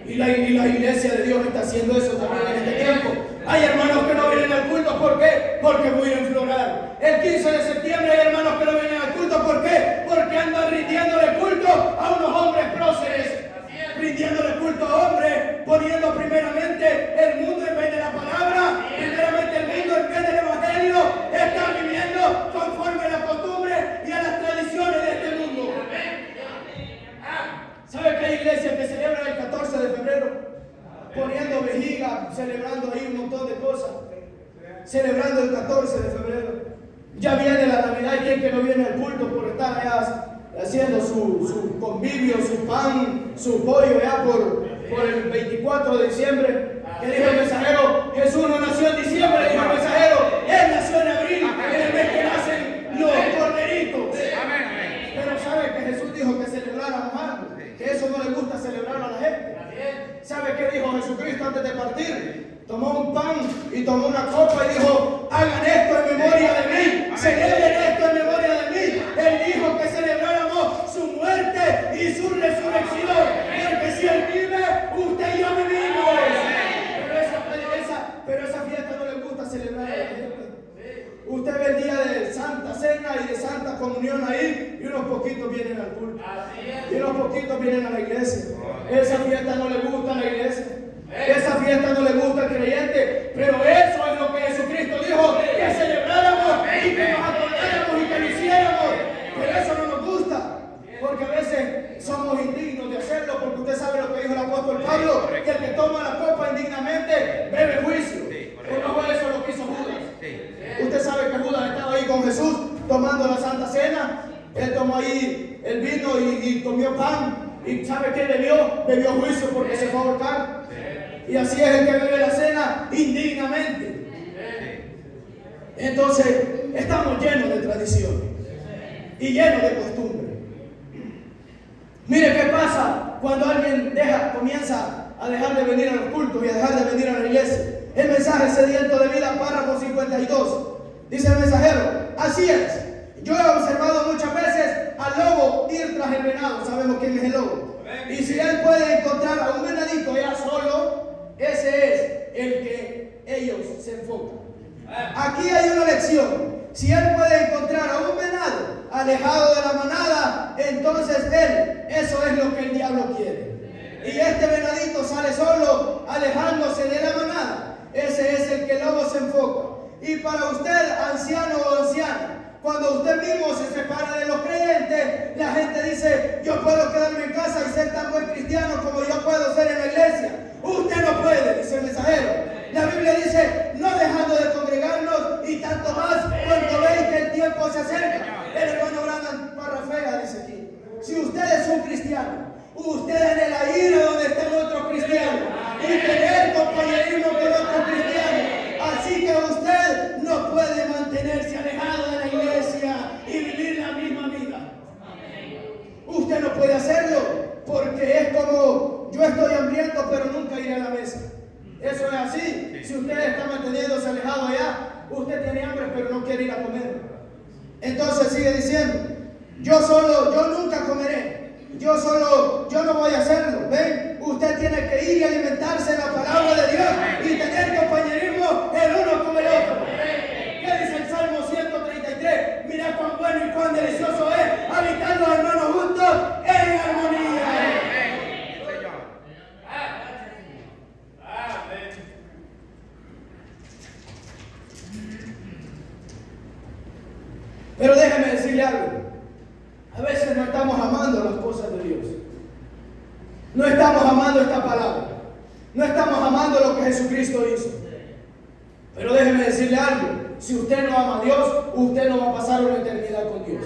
Y la iglesia de Dios está haciendo eso también en este tiempo. Hay hermanos que no vienen al culto, ¿por qué? Porque voy a enflorar. El 15 de septiembre hay hermanos que no vienen al culto, ¿por qué? Porque andan rindiéndole culto a unos hombres próceres, rindiéndole culto a hombres, poniendo primeramente el mundo en vez de la palabra, primeramente el mundo en vez del evangelio. Están viviendo conforme a las costumbres y a las tradiciones de este mundo. ¿Sabe que hay iglesias que celebran el 14 de febrero? Poniendo vejiga, celebrando ahí un montón de cosas. Celebrando el 14 de febrero. Ya viene la Navidad, hay quien que no viene al culto por estar allá haciendo su convivio, su pan, su pollo ya por el 24 de diciembre. Que dijo el mensajero, Jesús no nació en diciembre, dijo el mensajero, Él nació en abril, en el mes que nacen los corderitos. Pero sabe que Jesús dijo que celebráramos algo, que eso no le gusta celebrar a la gente. ¿Sabe qué dijo Jesucristo antes de partir? Tomó un pan y tomó una copa y dijo, hagan esto en memoria de mí, celebren esto en memoria de mí. Él dijo que celebráramos su muerte y su resurrección, porque si Él vive, usted y yo vivimos. Pero esa fiesta no le gusta celebrar a la gente. Usted ve el día de Santa Cena y de Santa Comunión ahí, y unos poquitos vienen al culto, y unos poquitos vienen a la iglesia. Esa fiesta no le gusta a la iglesia, esa fiesta no le gusta al creyente, pero eso es lo que Jesucristo dijo, que celebráramos y que nos acordáramos y que lo hiciéramos. Pero eso no nos gusta, porque a veces somos indignos de hacerlo, porque usted sabe lo que dijo el apóstol Pablo, que el que toma la copa indignamente bebe juicio. ¿O no fue eso lo que hizo Judas? Usted sabe que Judas estaba ahí con Jesús tomando la Santa Cena. Él tomó ahí el vino y comió pan. ¿Y sabe qué bebió? Bebió juicio porque se fue a ahorcar. Y así es el que bebe la cena indignamente. Entonces, estamos llenos de tradiciones y llenos de costumbres. Mire qué pasa cuando alguien comienza a dejar de venir a los cultos y a dejar de venir a la iglesia. El mensaje sediento de vida, párrafo 52. Dice el mensajero, así es. Yo he observado muchas veces al lobo ir tras el venado. Sabemos quién es el lobo. Y si él puede encontrar a un venadito ya solo, ese es el que ellos se enfocan. Aquí hay una lección. Si él puede encontrar a un venado alejado de la manada, entonces eso es lo que el diablo y este venadito sale solo, alejándose de la manada. Ese es el que el lobo se enfoca. Y para usted, anciano o anciana, cuando usted mismo se separa de los creyentes, la gente dice: yo puedo quedarme en casa y ser tan buen cristiano como yo puedo ser en la iglesia. Usted no puede, dice el mensajero. La Biblia dice: no dejando de congregarnos, y tanto más cuando veis que el tiempo se acerca. El hermano Branham parrafea, dice aquí: si usted es un cristiano, usted anhela ir a donde están otros cristianos y tener compañerismo con otros cristianos. Así que usted no puede mantenerse alejado de la iglesia y vivir la misma vida. Usted no puede hacerlo, porque es como: yo estoy hambriento pero nunca iré a la mesa. Eso es así. Si usted está manteniéndose alejado allá, usted tiene hambre pero no quiere ir a comer. Entonces sigue diciendo: yo nunca comeré. Yo no voy a hacerlo. ¿Ven? Usted tiene que ir y alimentarse de la palabra de Dios y tener compañerismo el uno con el otro. ¿Qué dice el Salmo 133? Mira cuán bueno y cuán delicioso es habitar los hermanos juntos en armonía. Pero déjeme decirle algo: a veces no estamos amando las cosas de Dios, no estamos amando esta palabra, no estamos amando lo que Jesucristo hizo. Pero déjeme decirle algo: si usted no ama a Dios, usted no va a pasar una eternidad con Dios.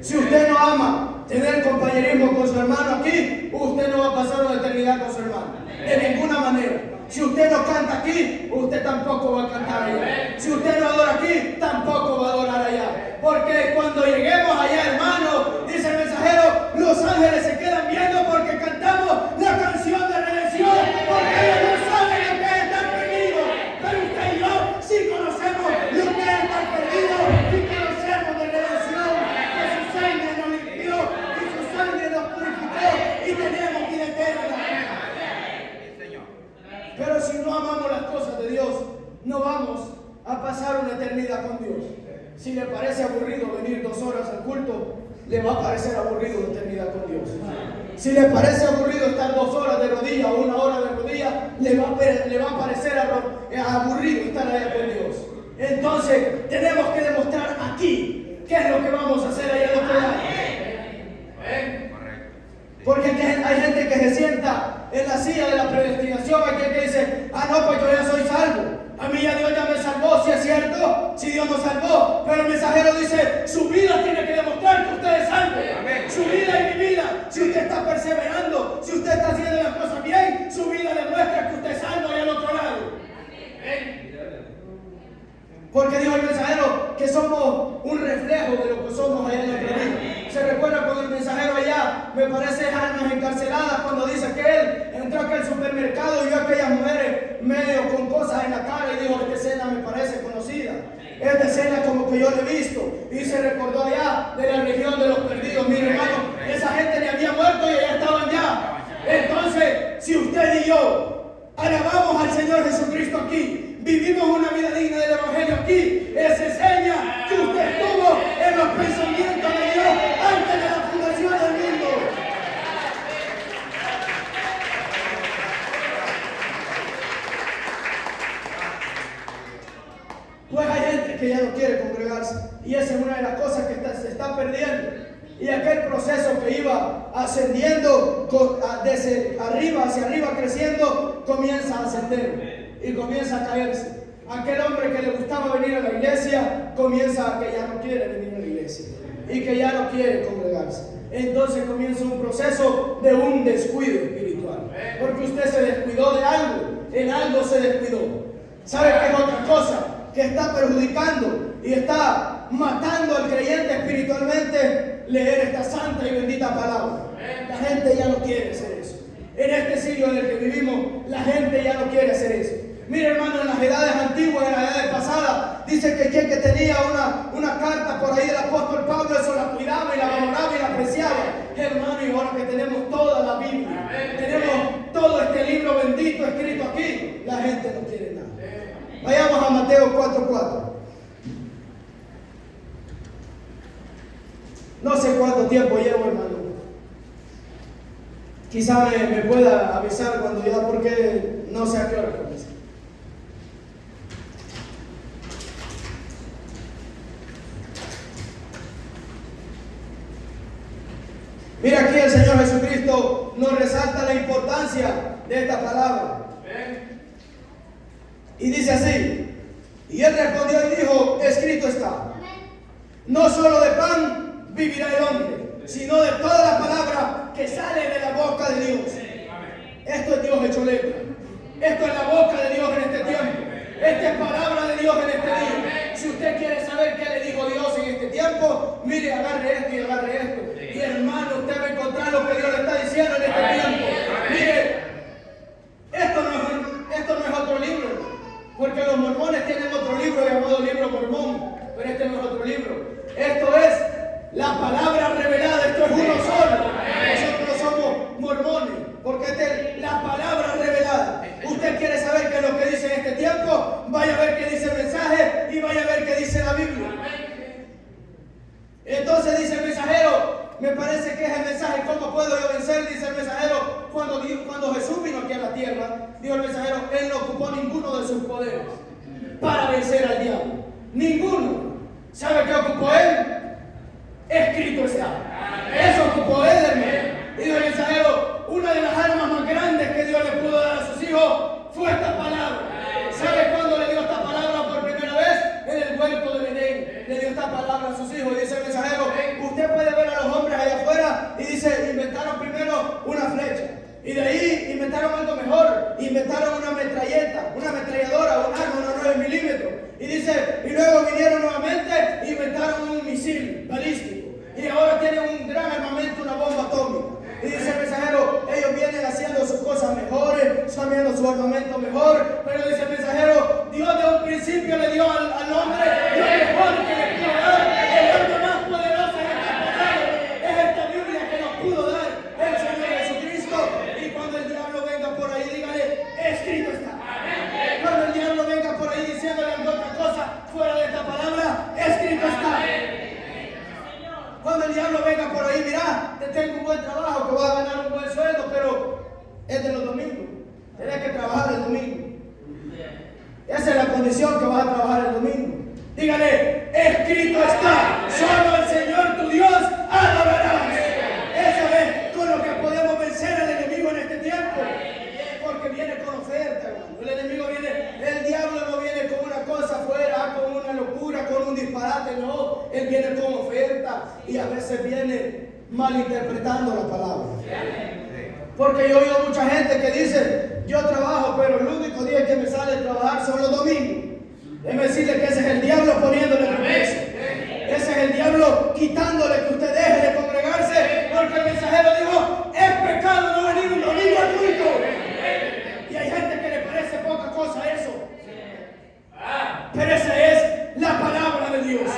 Si usted no ama tener compañerismo con su hermano aquí, usted no va a pasar una eternidad con su hermano, de ninguna manera. Si usted no canta aquí, usted tampoco va a cantar allá. Si usted no adora aquí, tampoco va a adorar allá. Porque cuando lleguemos allá, hermano, dice el mensajero, los ángeles se quedan viendo porque cantamos la canción de redención. Porque ellos no saben lo que es estar perdido. Pero usted y yo sí conocemos lo que es estar perdido y conocemos de redención. Que su sangre nos limpió y su sangre nos purificó y tenemos vida eterna. Pero si no amamos las cosas de Dios, no vamos a pasar una eternidad con Dios. Si le parece aburrido venir 2 horas al culto, le va a parecer aburrido una eternidad con Dios. Si le parece aburrido estar 2 horas de rodillas o 1 hora de rodillas, le va a parecer aburrido estar allá con Dios. Entonces, tenemos que demostrar aquí qué es lo que vamos a hacer allá al otro lado. Porque hay gente que se sienta en la silla de la predestinación, hay quien que dice: ah, no, pues yo ya soy salvo. A mí ya Dios ya me salvó, si es cierto, si Dios nos salvó. Pero el mensajero dice: su vida tiene que demostrar que usted es salvo. Su vida y mi vida, si usted está perseverando, si usted está haciendo las cosas bien, su vida demuestra que usted es salvo allá al otro lado. Porque dijo el mensajero que somos un reflejo de lo que somos allá en nuestra vida. Se recuerda cuando el mensajero allá, me parece, almas encarceladas, cuando dice que él entró a aquel supermercado y vio a aquellas mujeres medio con cosas en la cara y dijo: esta escena me parece conocida, esta escena como que yo la he visto. Y se recordó allá de la región de los perdidos. Mire, hermano, esa gente le había muerto y allá estaban ya. Entonces, si usted y yo alabamos al Señor Jesucristo aquí, vivimos una vida digna del Evangelio aquí, es seña que usted estuvo en los pensamientos de Dios antes de la fundación del mundo. Pues hay gente que ya no quiere congregarse, y esa es una de las cosas que se está perdiendo. Y aquel proceso que iba ascendiendo desde arriba hacia arriba, creciendo, comienza a ascender y comienza a caerse. Aquel hombre que le gustaba venir a la iglesia comienza a que ya no quiere venir a la iglesia y que ya no quiere congregarse. Entonces comienza un proceso de un descuido espiritual, porque usted se descuidó de algo, en algo se descuidó. ¿Sabe qué es otra cosa que está perjudicando y está matando al creyente espiritualmente? Leer esta santa y bendita palabra. La gente ya no quiere hacer eso. En este siglo en el que vivimos, la gente ya no quiere hacer eso. Mire, hermano, en las edades antiguas, en las edades pasadas, dice que quien que tenía una carta por ahí del apóstol Pablo, eso la cuidaba y la valoraba y la apreciaba. Hermano, y ahora que tenemos toda la Biblia, tenemos todo este libro bendito escrito aquí, la gente no quiere nada. Vayamos a Mateo 4:4. No sé cuánto tiempo llevo, hermano. Quizá me pueda avisar cuando ya, porque no sé a qué hora comienza. Mira, aquí el Señor Jesucristo nos resalta la importancia de esta palabra. Y dice así: y él respondió y dijo, escrito está, no solo de pan vivirá el hombre, sino de toda la palabra que sale de la boca de Dios. Esto es Dios hecho letra. Esto es la boca de Dios en este tiempo. Esta es palabra de Dios en este día. Si usted quiere saber qué le dijo Dios en este tiempo, mire, agarre esto y agarre esto. Y hermano, usted va a encontrar lo que Dios le está diciendo en este tiempo. Mire, esto no es otro libro. Porque los mormones tienen otro libro llamado libro mormón. Pero este no es otro libro. Esto es la palabra revelada. Esto es uno solo. Nosotros no somos mormones. Porque esta es la palabra revelada. Usted quiere saber qué es lo que dice en este tiempo, vaya a ver qué dice el mensaje y vaya a ver qué dice la Biblia. Entonces dice el mensajero, me parece que es el mensaje, ¿cómo puedo yo vencer? Dice el mensajero, cuando Jesús vino aquí a la tierra, dijo el mensajero, él no ocupó ninguno de sus poderes para vencer al diablo. Ninguno. ¿Sabe qué ocupó él? Escrito está. Eso ocupó él, hermano. Dijo el mensajero, una de las armas más grandes que Dios le pudo dar a sus hijos fue esta palabra. ¿Sabe cuándo le dio esta palabra por primera vez? En el huerto de Edén. Le dio esta palabra a sus hijos. Y dice el mensajero, usted puede ver a los hombres allá afuera y dice, inventaron primero una flecha. Y de ahí inventaron algo mejor. Inventaron una metralleta, una ametralladora, un arma, una 9 milímetros. Y dice, y luego vinieron nuevamente e inventaron un misil balístico. Y ahora tienen un gran armamento, una bomba atómica. Y dice el mensajero, ellos vienen haciendo sus cosas mejores, están viendo su armamento mejor, pero dice el mensajero, Dios de un principio le dio al hombre lo mejor que le pudo dar, el arma más poderosa en esta palabra, es esta Biblia que nos pudo dar el Señor Jesucristo. Y cuando el diablo venga por ahí, dígale, escrito está. Cuando el diablo venga por ahí diciéndole alguna cosa fuera de esta palabra, escrito está. Cuando el diablo venga por ahí, mira, te tengo un buen trabajo, que vas a ganar un buen sueldo, pero es de los domingos. Tienes que trabajar el domingo. Esa es la condición, que vas a trabajar el domingo. Dígale, escrito está, solo el Señor tu Dios adorarás. Eso es con lo que podemos vencer al enemigo en este tiempo. Porque viene con oferta, hermano. El enemigo viene, el diablo no viene con una cosa afuera, con una locura, con un disparate, no. Él viene con oferta y a veces viene malinterpretando la palabra. Porque yo he oído mucha gente que dice, yo trabajo, pero el único día que me sale a trabajar son los domingos. Déjeme decirle que ese es el diablo poniéndole el peso. Ese es el diablo quitándole que usted deje de congregarse, porque el mensajero dijo, es pecado no venir un domingo al culto. Y hay gente que le parece poca cosa eso. Pero esa es la palabra de Dios.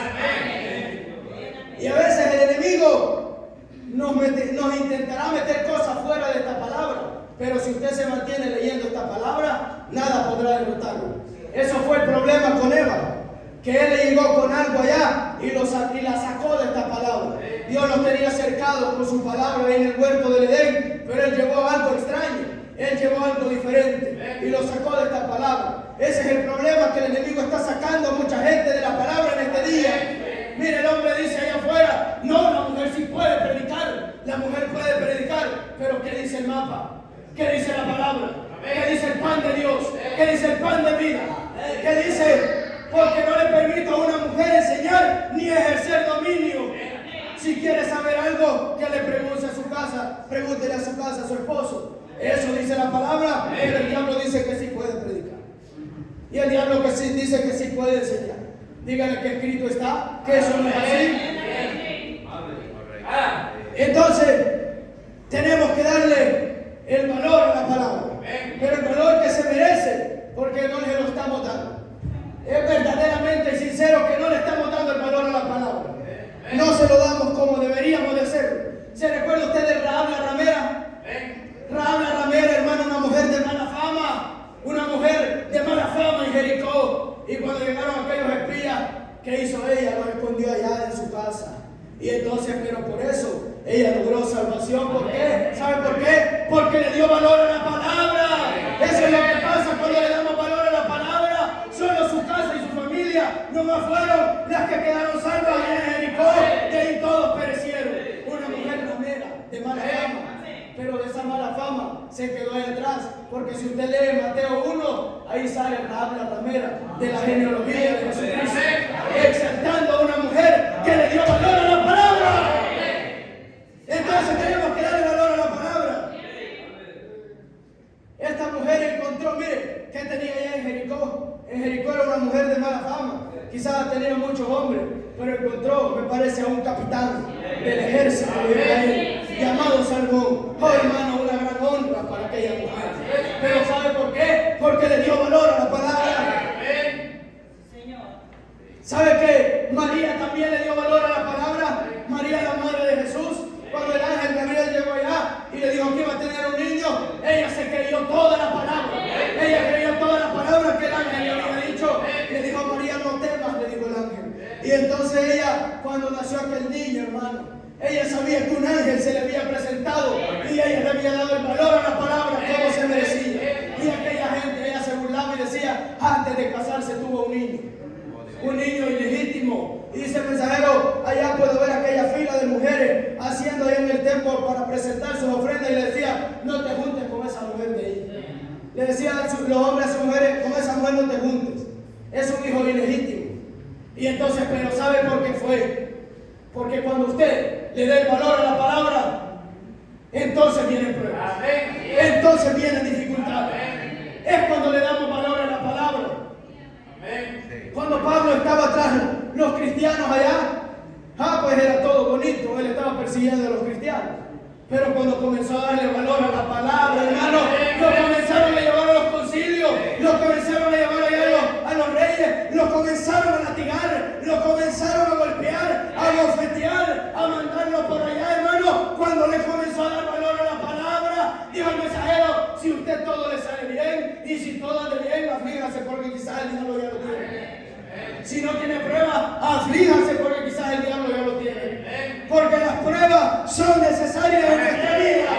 Y a veces el enemigo nos intentará meter cosas fuera de esta palabra. Pero si usted se mantiene leyendo esta palabra, nada podrá derrotarlo. Eso fue el problema con Eva, que él le llegó con algo allá y la sacó de esta palabra. Dios los tenía cercados con su palabra ahí en el huerto del Edén, pero él llevó algo extraño. Él llevó algo diferente y lo sacó de esta palabra. Ese es el problema, que el enemigo está sacando a mucha gente de la palabra en este día. Mire, el hombre dice allá afuera, no, la mujer sí puede predicar, la mujer puede predicar, pero ¿qué dice el mapa? ¿Qué dice la palabra? ¿Qué dice el pan de Dios? ¿Qué dice el pan de vida? ¿Qué dice? Porque no le permito a una mujer enseñar ni ejercer dominio. Si quiere saber algo, que le pregunte a su casa, pregúntele a su casa, a su esposo. Eso dice la palabra, pero el diablo dice que sí puede predicar. Y el diablo que sí dice que sí puede enseñar. Dígale que escrito está, que eso no es así. Entonces, tenemos que darle el valor a la palabra, pero el valor que se merece, porque no le lo estamos dando. Es verdaderamente sincero que no le estamos dando el valor a la palabra. No se lo damos como deberíamos de hacerlo. ¿Se recuerda usted de Rahab la ramera? Rahab la ramera, hermano, una mujer de mala fama. Una mujer de mala fama en Jericó. Y cuando llegaron aquellos espías, ¿qué hizo ella? Los escondió allá en su casa. Y entonces, pero por eso, ella logró salvar le dio valor a la palabra. Eso es lo que pasa cuando le damos valor a la palabra. Solo su casa y su familia nomás fueron las que quedaron salvas allá en Jericó, y ahí todos perecieron. Una mujer ramera de mala fama, pero de esa mala fama se quedó ahí atrás, porque si usted lee Mateo 1, ahí sale Rahab la ramera de la genealogía de Jesucristo, exaltando a una mujer que le dio valor a la palabra. Entonces tenemos que darle valor a la palabra. Esta mujer encontró, mire, ¿qué tenía allá en Jericó? En Jericó era una mujer de mala fama, quizás tenía muchos hombres, pero encontró, me parece, a un capitán del ejército de Israel llamado Salmón. Oh, hermano, una gran honra para aquella mujer. Pero ¿sabe por qué? Porque le dio valor a la palabra. ¿Sabe que María también le dio valor a la palabra? María, la madre de Jesús, cuando el ángel Gabriel llegó allá y le dijo que iba a tener un niño, ella se creyó toda la palabra. Ella creyó todas las palabras que el ángel le había dicho. Le dijo a María, no temas, le dijo el ángel. Y entonces ella, cuando nació aquel niño, hermano, ella sabía que un ángel se le había presentado y ella le había dado el valor a la palabra como se merecía. Y aquella gente, ella se burlaba y decía, antes de casarse tuvo un niño ilegítimo. Y dice el mensajero, allá puedo ver aquella fila de mujeres haciendo ahí en el templo para presentar sus ofrendas, y le decía, no te juntes con esa mujer de ahí. Le decían los hombres a sus mujeres, con esa mujer no te juntes, es un hijo ilegítimo. Y entonces, pero ¿sabe por qué fue? Porque cuando usted le dé el valor a la palabra, entonces vienen pruebas, entonces vienen dificultades. Es cuando le damos valor a la palabra. Cuando Pablo estaba atrás, los cristianos allá, pues era todo bonito, él estaba persiguiendo a los cristianos. Pero cuando comenzó a darle valor a la palabra, hermano, lo comenzaron a llevar a los concilios, lo comenzaron a llevar allá a los reyes, lo comenzaron a latigar, lo comenzaron a golpear, a bofetear, a mandarlo por allá, hermano. Cuando le comenzó a dar valor a la palabra, dijo el mensajero, si usted todo le sale bien, y si todo ande bien, aflíjase porque quizás el diablo ya lo tiene. Si no tiene prueba, aflíjase porque quizás el diablo ya lo tiene. Porque las pruebas son necesarias en nuestra vida.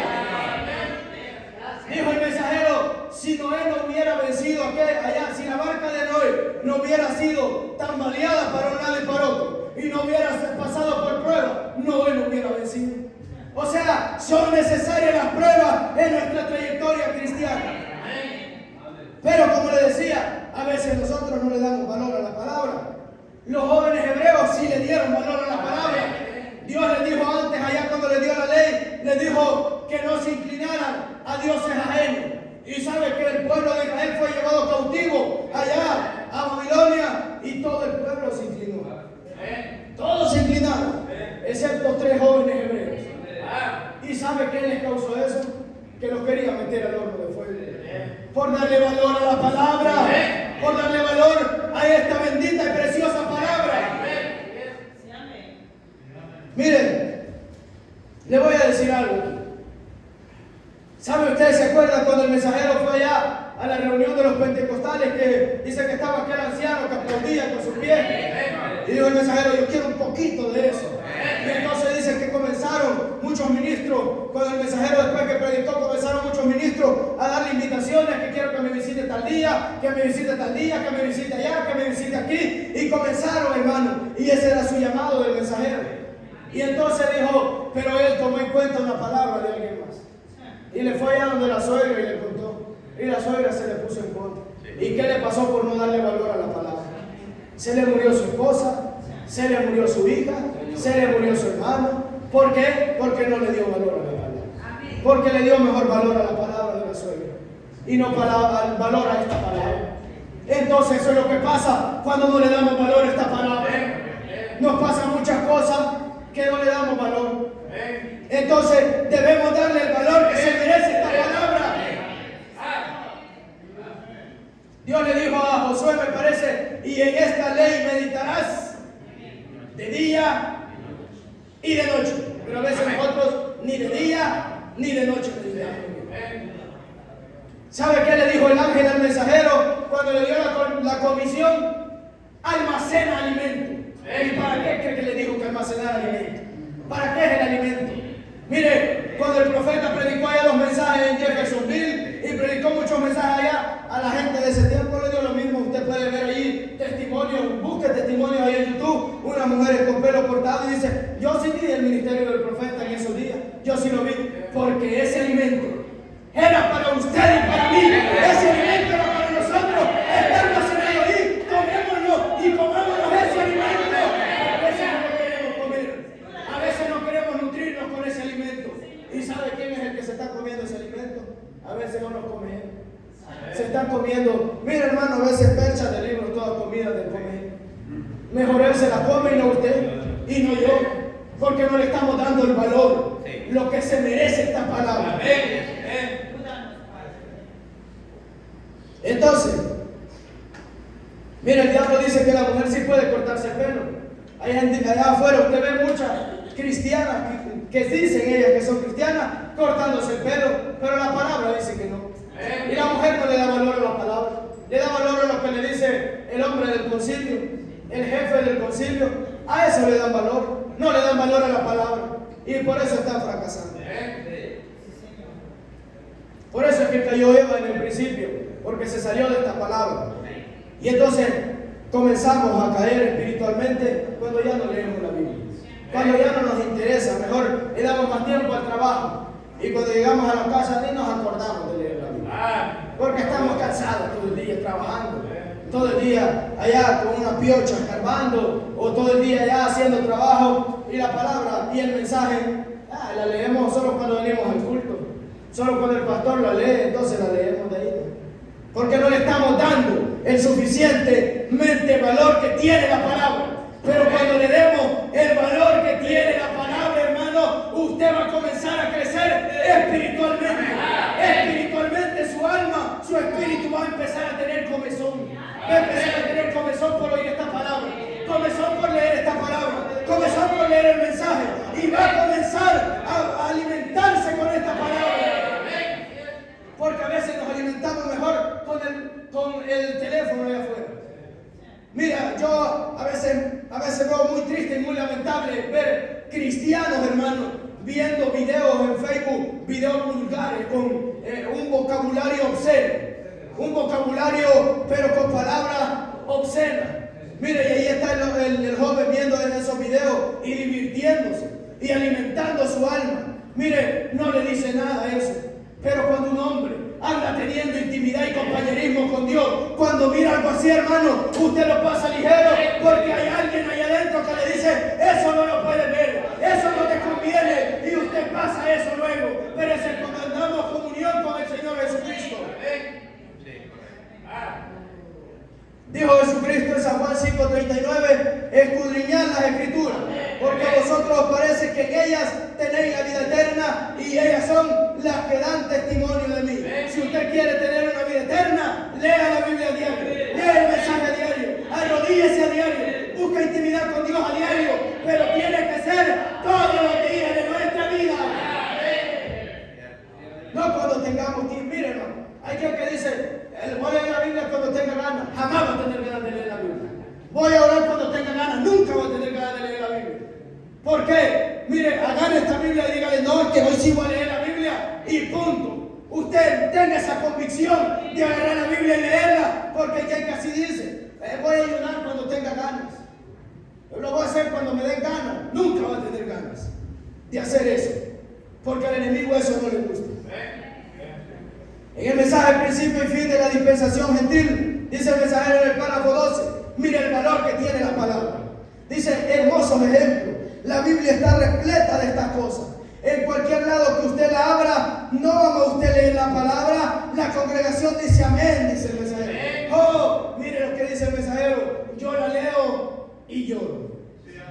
Dijo el mensajero, si Noé no hubiera vencido allá, si la barca de Noé no hubiera sido tan baleada para un lado y para otro, y no hubiera pasado por prueba, Noé no hubiera vencido. O sea, son necesarias las pruebas en nuestra trayectoria cristiana. Pero como le decía, a veces nosotros no le damos valor a la palabra. Los jóvenes hebreos sí le dieron valor a la palabra. Dios les dijo antes, allá cuando le dio la ley, les dijo que no se inclinaran a dioses ajenos. Y sabe que el pueblo de Israel fue llevado cautivo allá a Babilonia y todo el pueblo se inclinó. Todos se inclinaron, excepto 3 jóvenes hebreos. ¿Y sabe qué les causó eso? Que los quería meter al horno de fuego. Por darle valor a la palabra, por darle valor a esta bendita y preciosa palabra. Miren, le voy a decir algo. ¿Sabe usted, se acuerda cuando el mensajero fue allá a la reunión de los pentecostales, que dice que estaba aquel anciano que aplaudía con sus pies? Y dijo el mensajero, yo quiero un poquito de eso. Y entonces dice que comenzaron muchos ministros, cuando el mensajero después que predicó, comenzaron muchos ministros a darle invitaciones, que quiero que me visite tal día, que me visite tal día, que me visite allá, que me visite aquí. Y comenzaron, hermano, y ese era su llamado del mensajero. Y entonces dijo, pero él tomó en cuenta una palabra de alguien más. Y le fue allá donde la suegra y le contó. Y la suegra se le puso en contra. ¿Y qué le pasó por no darle valor a la palabra? Se le murió su esposa, se le murió su hija, se le murió su hermano. ¿Por qué? Porque no le dio valor a la palabra. Porque le dio mejor valor a la palabra de la suegra y no valor a esta palabra. Entonces eso es lo que pasa cuando no le damos valor a esta palabra. Nos pasan muchas cosas que no le damos valor. Entonces debemos darle el valor que se merece esta palabra. Dios le dijo a Josué, me parece, y en esta ley meditarás de día y de noche. Pero a veces nosotros ni de día ni de noche meditamos. ¿Sabe qué le dijo el ángel al mensajero cuando le dio la comisión? Almacena alimento. ¿Y para qué cree que le dijo que almacenar alimento? ¿Para qué es el alimento? Mire, cuando el profeta predicó allá los mensajes en Jefferson, a la gente de ese tiempo le dio lo mismo. Usted puede ver ahí testimonios, busque testimonios ahí en YouTube, unas mujeres con pelo cortado y dice, yo sí vi el ministerio del profeta en esos días, yo sí lo vi, porque ese alimento era para usted y para mí, ese alimento era para nosotros, está almacenado ahí, tomémoslo y comámonos ese alimento. A veces no lo queremos comer, a veces no queremos nutrirnos con ese alimento. ¿Y sabe quién es el que se está comiendo ese alimento? A veces no lo come él. Se están comiendo, mira hermano, a veces perchas de libros, toda comida de comer. Mejor él se la come y no usted, y no yo, porque no le estamos dando el valor, lo que se merece esta palabra. Entonces, mira, el diablo dice que la mujer sí puede cortarse el pelo. Allá afuera usted ve muchas cristianas que dicen ellas que son cristianas cortándose el pelo, pero la palabra dice que no. Y la mujer no le da valor a la palabra, le da valor a lo que le dice el hombre del concilio, el jefe del concilio. A eso le dan valor, no le dan valor a la palabra, y por eso están fracasando. Por eso es que cayó Eva en el principio, porque se salió de esta palabra. Y entonces comenzamos a caer espiritualmente cuando ya no leemos la Biblia, cuando ya no nos interesa, mejor le damos más tiempo al trabajo, y cuando llegamos a la casa ni nos acordamos de leer la Biblia, porque estamos cansados todo el día trabajando, todo el día allá con una piocha escarbando, o todo el día allá haciendo trabajo, y la palabra y el mensaje la leemos solo cuando venimos al culto, solo cuando el pastor la lee, entonces la leemos de ahí, porque no le estamos dando el suficientemente valor que tiene la palabra. Pero cuando le demos el valor que tiene la palabra, hermano, usted va a comenzar a crecer espiritualmente. Espiritualmente su alma, su espíritu va a empezar a tener comezón. Va a empezar a tener comezón por oír esta palabra, comezón por leer esta palabra, comezón por leer el mensaje, y va a comenzar a alimentarse con esta palabra. Porque a veces nos alimentamos mejor con el teléfono allá afuera. Mira, yo a veces veo muy triste y muy lamentable ver cristianos, hermanos, viendo videos en Facebook, videos vulgares con un vocabulario obsceno, un vocabulario pero con palabras obscenas. Mire, y ahí está el joven viendo en esos videos y divirtiéndose y alimentando su alma. Mire, no le dice nada a eso, pero cuando un hombre anda teniendo intimidad y compañerismo con Dios, cuando mira algo así, hermano, usted lo pasa ligero, porque hay alguien ahí adentro que le dice, eso no lo puedes ver, eso no te conviene, y usted pasa eso luego. Pero es cuando andamos en comunión con el Señor Jesucristo. Dijo Jesucristo en San Juan 5:39, escudriñad las Escrituras, porque a vosotros os parece que en ellas tenéis la vida eterna, y ellas son las que dan testimonio de mí. Si usted quiere tener una vida eterna, lea la Biblia a diario, lea el mensaje a diario, arrodíllese a diario, busca intimidad con Dios a diario, pero tiene que ser todos los días de nuestra vida. No cuando tengamos tiempo. Mire, hermano, hay quien que dice, voy a leer la Biblia cuando tenga ganas. Jamás va a tener ganas de leer la Biblia. Voy a orar cuando tenga ganas. Nunca va a tener ganas de leer la Biblia. ¿Por qué? Mire, agarre esta Biblia y dígale, no, es que hoy sí voy a leer la Biblia y punto. Usted tenga esa convicción de agarrar la Biblia y leerla, porque hay quien que así dice, voy a ayunar cuando tenga ganas. Yo lo voy a hacer cuando me den ganas. Nunca va a tener ganas de hacer eso, porque al enemigo eso no le gusta. En el mensaje principio y fin de la dispensación gentil, dice el mensajero en el párrafo 12, mire el valor que tiene la palabra. Dice, hermosos ejemplos. La Biblia está repleta de estas cosas. En cualquier lado que usted la abra, no vamos a usted leer la palabra, la congregación dice amén, dice el mensajero. Oh, mire lo que dice el mensajero, yo la leo y lloro.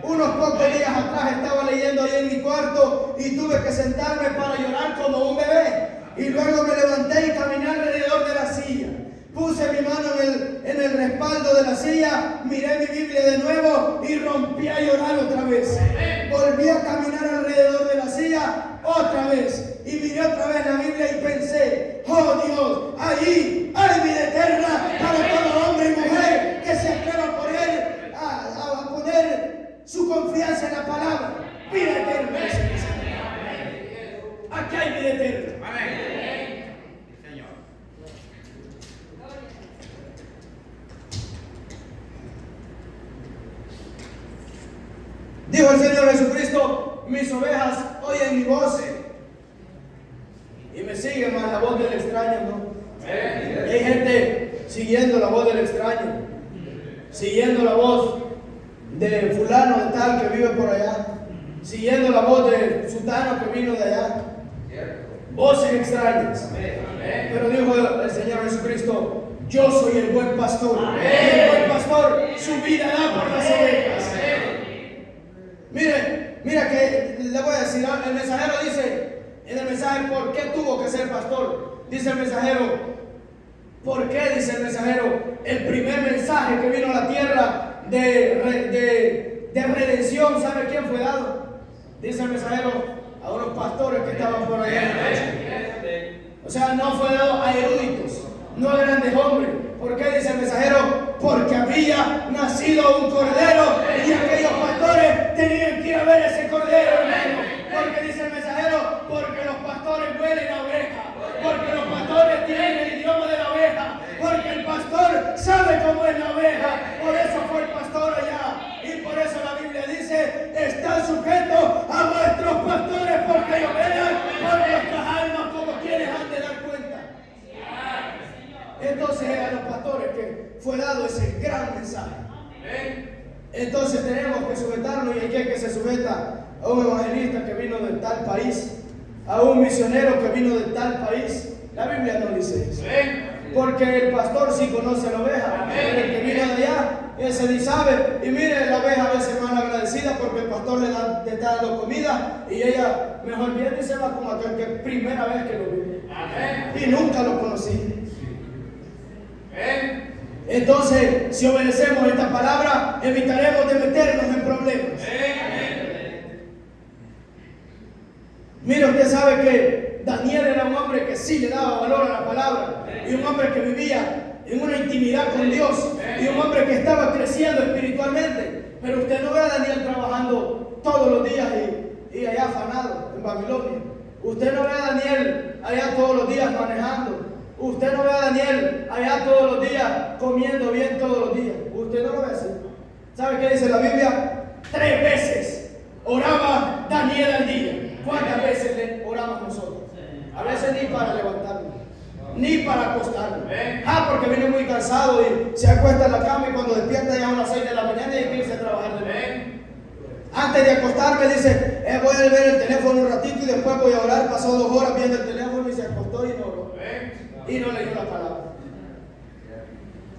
Unos pocos días atrás estaba leyendo ahí en mi cuarto y tuve que sentarme para llorar como un bebé. Y luego me levanté y caminé alrededor de la silla. Puse mi mano en el respaldo de la silla, miré mi Biblia de nuevo y rompí a llorar otra vez. Volví a caminar alrededor de la silla otra vez y miré otra vez la Biblia y pensé, oh Dios, ahí hay vida eterna para todo hombre y mujer que se atreva a poner su confianza en la palabra. Vida eterna. Aquí hay vida eterna. sigue, más la voz del extraño, ¿no? Hay gente siguiendo la voz del extraño, siguiendo la voz de fulano de tal que vive por allá, siguiendo la voz de sutano que vino de allá. Voces extrañas. Pero dijo el Señor Jesucristo: yo soy el buen pastor. Y el buen pastor su vida da por las ovejas. Mira que le voy a decir, el mensajero dice en el mensaje ¿por qué tuvo que ser pastor? Dice el mensajero, ¿por qué? Dice el mensajero, el primer mensaje que vino a la tierra de redención, ¿sabe quién fue dado? Dice el mensajero, a unos pastores que estaban por allá en la noche. O sea, no fue dado a eruditos, no a grandes hombres. ¿Por qué? Dice el mensajero, porque había nacido un cordero y aquellos pastores tenían que ir a ver ese cordero, hermano. Porque dice el mensajero, porque los pastores huelen a oveja, porque los pastores tienen el idioma de la oveja, porque el pastor sabe cómo es la oveja. Por eso fue el pastor allá. Y por eso la Biblia dice, están sujetos a vuestros pastores porque ellos velan por vuestras almas como quienes han de dar cuenta. Entonces a los pastores que fue dado ese gran mensaje. Entonces tenemos que sujetarnos, y hay que se sujeta a un evangelista que vino de tal país, a un misionero que vino de tal país. La Biblia no dice eso. Porque el pastor sí conoce a la oveja, pero el que vino de allá, ese ni sabe. Y mire, la oveja a veces mal agradecida porque el pastor le está dando comida y ella mejor viene y se va como aquel que primera vez que lo ve. Y nunca lo conocí. Entonces, si obedecemos esta palabra, evitaremos de meternos en problemas. Mire, usted sabe que Daniel era un hombre que sí le daba valor a la palabra, y un hombre que vivía en una intimidad con Dios, y un hombre que estaba creciendo espiritualmente. Pero usted no ve a Daniel trabajando todos los días y allá afanado en Babilonia. Usted no ve a Daniel allá todos los días manejando. Usted no ve a Daniel allá todos los días comiendo bien todos los días. Usted no lo ve así. ¿Sabe qué dice la Biblia? 3 veces oraba Daniel al día. ¿Cuántas veces le oramos nosotros? A veces ni para levantarnos, ni para acostarnos. Porque viene muy cansado y se acuesta en la cama, y cuando despierta ya a las 6 de la mañana y quiere irse a trabajar de nuevo. Antes de acostarme dice, voy a ver el teléfono un ratito y después voy a orar. Pasó 2 horas viendo el teléfono y se acostó y no oró. Y no leyó la palabra.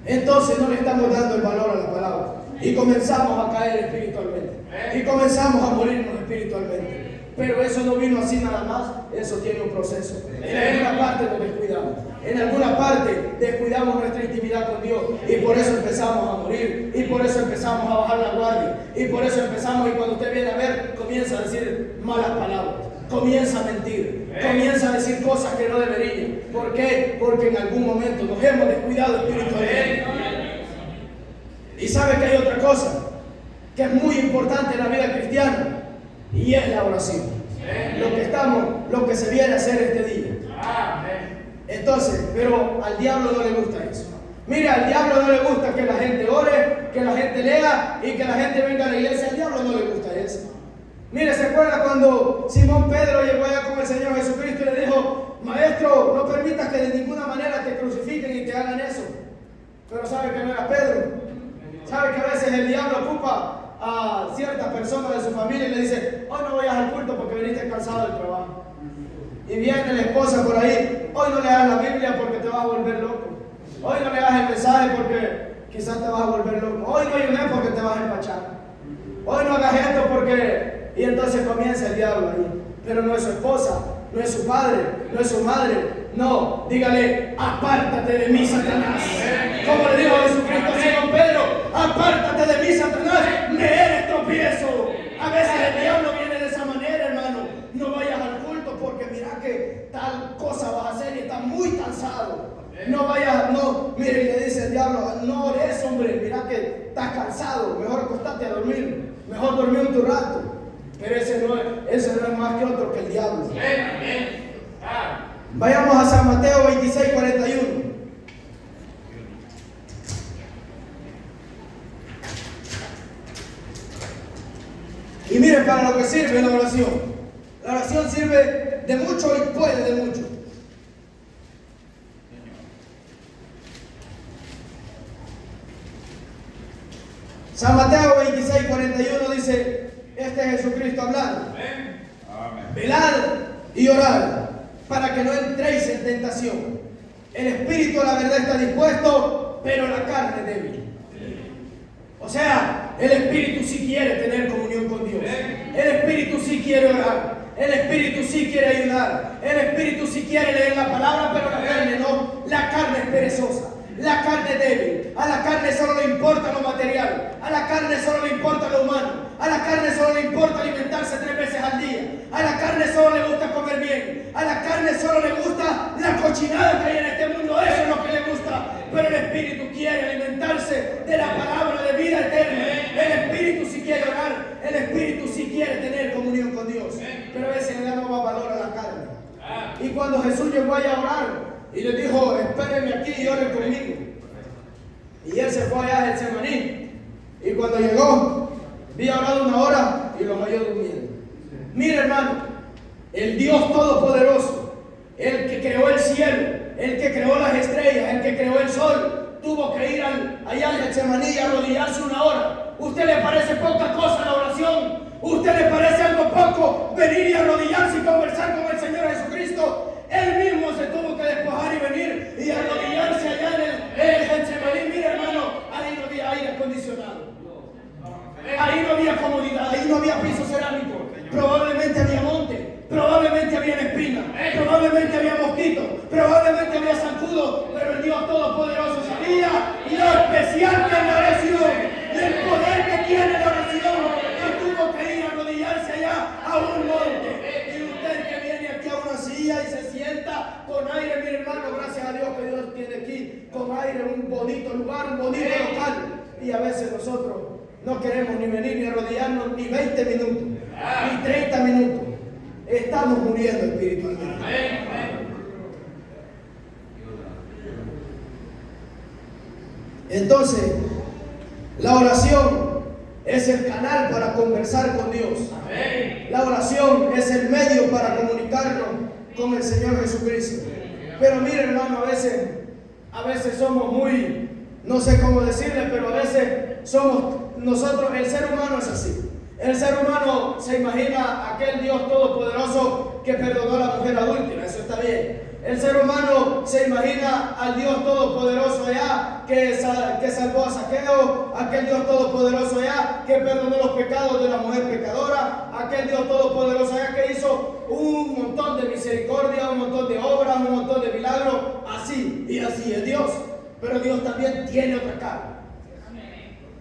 Entonces no le estamos dando el valor a la palabra. Y comenzamos a caer espiritualmente. Y comenzamos a morirnos espiritualmente. Pero eso no vino así nada más. Eso tiene un proceso. En alguna parte nos descuidamos. En alguna parte descuidamos nuestra intimidad con Dios. Y por eso empezamos a morir. Y por eso empezamos a bajar la guardia. Y por eso empezamos, y cuando usted viene a ver, comienza a decir malas palabras. Comienza a mentir. Comienza a decir cosas que no debería. ¿Por qué? Porque en algún momento nos hemos descuidado espiritualmente. Y sabe que hay otra cosa que es muy importante en la vida cristiana, y es la oración. Lo que se viene a hacer este día. Entonces, pero al diablo no le gusta eso. Mire, al diablo no le gusta que la gente ore, que la gente lea y que la gente venga a la iglesia. Al diablo no le gusta eso. Mire, ¿se acuerda cuando Simón Pedro llegó allá con el Señor Jesucristo y le dijo, Maestro, no permitas que de ninguna manera te crucifiquen y te hagan eso? Pero sabe que no era Pedro. Sabe que a veces el diablo ocupa a ciertas personas de su familia y le dice, hoy no vayas al culto porque viniste cansado del trabajo. Y viene la esposa por ahí, hoy no leas la Biblia porque te vas a volver loco. Hoy no leas el mensaje porque quizás te vas a volver loco. Hoy no ayunes porque te vas a empachar. Hoy no hagas esto porque... Y entonces comienza el diablo ahí. Pero no es su esposa, no es su padre, no es su madre. No, dígale, apártate de mí, Satanás. Como le dijo Jesucristo a Simón Pedro, apártate de mí, Satanás, me eres tropiezo. A veces el diablo viene de esa manera, hermano. No vayas al culto porque mira que tal cosa vas a hacer y estás muy cansado. No vayas, no, mire, y le dice el diablo, no ores, hombre, mira que estás cansado, mejor acostarte a dormir, mejor dormir un rato. Pero ese no es más que otro que el diablo. Vayamos a San Mateo 26, 41. Y miren para lo que sirve la oración. La oración sirve de mucho y puede de mucho. San Mateo 26:41 dice, este es Jesucristo hablando. Velad y orad para que no entréis en tentación. El espíritu a la verdad está dispuesto, pero la carne es débil. O sea, el espíritu sí quiere tener comunión con Dios. El espíritu sí quiere orar. El espíritu sí quiere ayudar. El espíritu sí quiere leer la palabra, pero la carne no. La carne es perezosa. La carne es débil. A la carne solo le importa lo material. A la carne solo le importa lo humano. A la carne solo le importa alimentarse 3 veces al día. A la carne solo le gusta comer bien. A la carne solo le gusta la cochinada que hay en este mundo. Eso es lo que le gusta. Pero el espíritu quiere alimentarse de la palabra de vida eterna. El espíritu sí quiere orar. El espíritu sí quiere tener comunión con Dios. Pero a veces le damos más valor a la carne. Y cuando Jesús llegó allá a orar y les dijo, espérenme aquí y oren conmigo. Y él se fue allá a Getsemaní. Y cuando llegó, había orado 1 hora y los halló durmiendo. Mire, hermano, el Dios Todopoderoso, el que creó el cielo, el que creó las estrellas, el que creó el sol, tuvo que ir allá al Getsemaní y arrodillarse 1 hora. ¿Usted le parece poca cosa la oración? ¿Usted le parece algo poco venir y arrodillarse y conversar con el Señor Jesucristo? Él mismo se tuvo que despojar y venir y arrodillarse allá en el Getsemaní. Mire, hermano, ahí no había aire acondicionado. Ahí no había comodidad, ahí no había piso cerámico. Probablemente había monte, probablemente había espinas, probablemente había mosquitos, probablemente había zancudos, pero el Dios Todopoderoso sabía lo especial que es la oración y el poder que tiene la oración. Y tuvo que ir a arrodillarse allá a un monte. Y usted que viene aquí a una silla y se sienta con aire, mi hermano, gracias a Dios que Dios tiene aquí con aire, un bonito lugar, un bonito local. Y a veces nosotros no queremos ni venir ni arrodillarnos ni 20 minutos, ni 30 minutos. Estamos muriendo espiritualmente. Entonces, la oración es el canal para conversar con Dios. La oración es el medio para comunicarnos con el Señor Jesucristo. Pero mire, hermano, a veces somos muy, no sé cómo decirle, pero a veces nosotros, el ser humano es así. El ser humano se imagina aquel Dios todopoderoso que perdonó a la mujer adúltera, eso está bien. El ser humano se imagina al Dios todopoderoso allá que salvó a Zaqueo, aquel Dios todopoderoso allá que perdonó los pecados de la mujer pecadora, aquel Dios todopoderoso allá que hizo un montón de misericordia, un montón de obras, un montón de milagros, así y así es Dios. Pero Dios también tiene otra cara.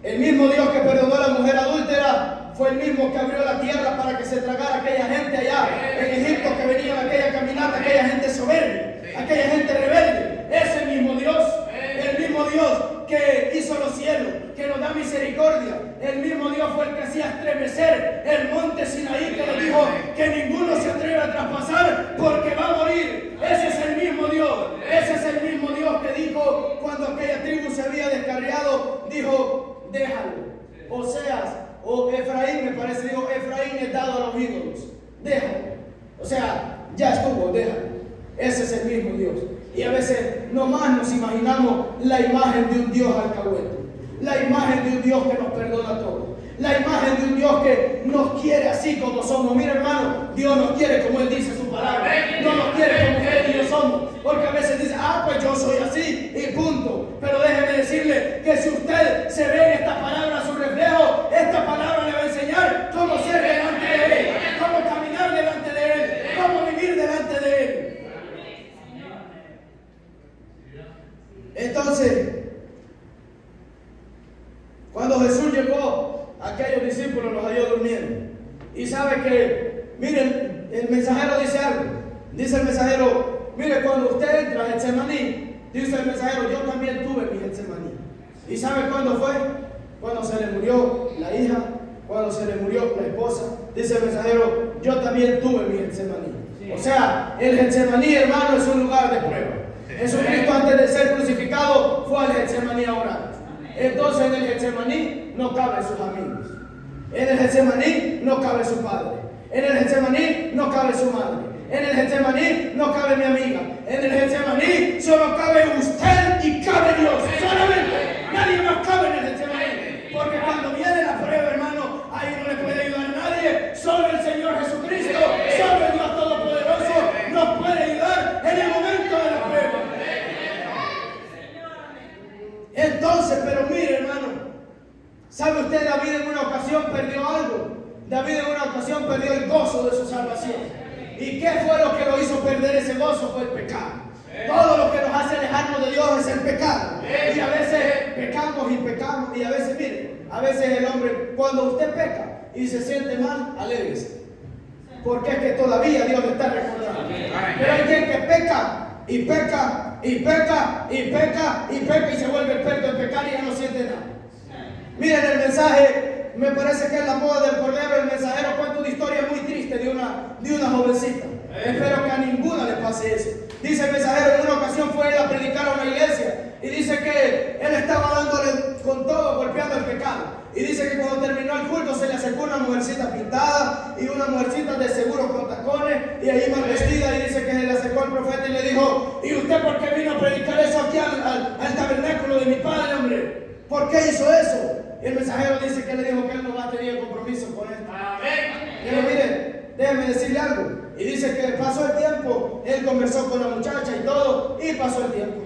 El mismo Dios que perdonó a la mujer adúltera fue el mismo que abrió la tierra para que se tragara aquella gente allá en Egipto que venía en aquella caminata, aquella gente soberbia, aquella gente rebelde. Ese mismo Dios, el mismo Dios que hizo los cielos, que nos da misericordia, el mismo Dios fue el que hacía estremecer el monte Sinaí, que le dijo que ninguno se atreve a traspasar porque va a morir. Ese es el mismo Dios, ese es el mismo Dios que dijo cuando aquella tribu se había descarriado, dijo, déjalo. O Efraín, me parece, digo, Efraín es dado a los ídolos, déjalo. O sea, ya estuvo, déjalo. Ese es el mismo Dios. Y a veces nomás nos imaginamos la imagen de un Dios alcahuete, la imagen de un Dios que nos perdona todo, la imagen de un Dios que nos quiere así como somos. Mira, hermano, Dios nos quiere como Él dice su palabra, no nos quiere como usted y yo somos, porque a veces dice, pues yo soy así y punto. Pero déjeme decirle que si usted se ve en esta palabra su reflejo, esta palabra le va a enseñar cómo ser delante de Él, cómo caminar delante de Él, cómo vivir delante de Él. Entonces, cuando Jesús llegó, aquellos discípulos los halló durmiendo. Y sabe que, miren, el mensajero dice algo. Dice el mensajero, mire, cuando usted entra a Getsemaní, dice el mensajero, yo también tuve mi Getsemaní. ¿Y sabe cuándo fue? Cuando se le murió la hija, cuando se le murió la esposa. Dice el mensajero, yo también tuve mi Getsemaní. O sea, el Getsemaní, hermano, es un lugar de prueba. Jesucristo, antes de ser crucificado, fue al Getsemaní a orar. Entonces en el Getsemaní no caben sus amigos. En el Getsemaní no cabe su padre. En el Getsemaní no cabe su madre. En el Getsemaní no cabe mi amiga. En el Getsemaní solo cabe usted y cabe Dios. Solamente. Nadie más cabe en el Getsemaní. Porque cuando oración. ¿Y qué fue lo que lo hizo perder ese gozo? Fue el pecado. Todo lo que nos hace alejarnos de Dios es el pecado. Y a veces pecamos y pecamos. Y a veces, mire, a veces el hombre, cuando usted peca y se siente mal, alégrese. Porque es que todavía Dios le está recordando. Pero hay quien que peca y peca y peca y peca y peca y se vuelve experto en pecar y ya no siente nada. Miren el mensaje, me parece que es la boda del Cordero. El mensajero cuenta una historia muy triste de una jovencita. Espero que a ninguna le pase eso. Dice el mensajero, en una ocasión fue él a predicar a una iglesia y dice que él estaba dándole con todo, golpeando el pecado. Y dice que cuando terminó el culto se le acercó una mujercita pintada y una mujercita de seguro con tacones y ahí mal vestida, y dice que se le acercó el profeta y le dijo: ¿y usted por qué vino a predicar eso aquí al tabernáculo de mi padre, hombre? ¿Por qué hizo eso? Y el mensajero dice que le dijo que él no va a tener compromiso con esto. Pero mire, déjeme decirle algo. Y dice que pasó el tiempo, él conversó con la muchacha y todo, y pasó el tiempo.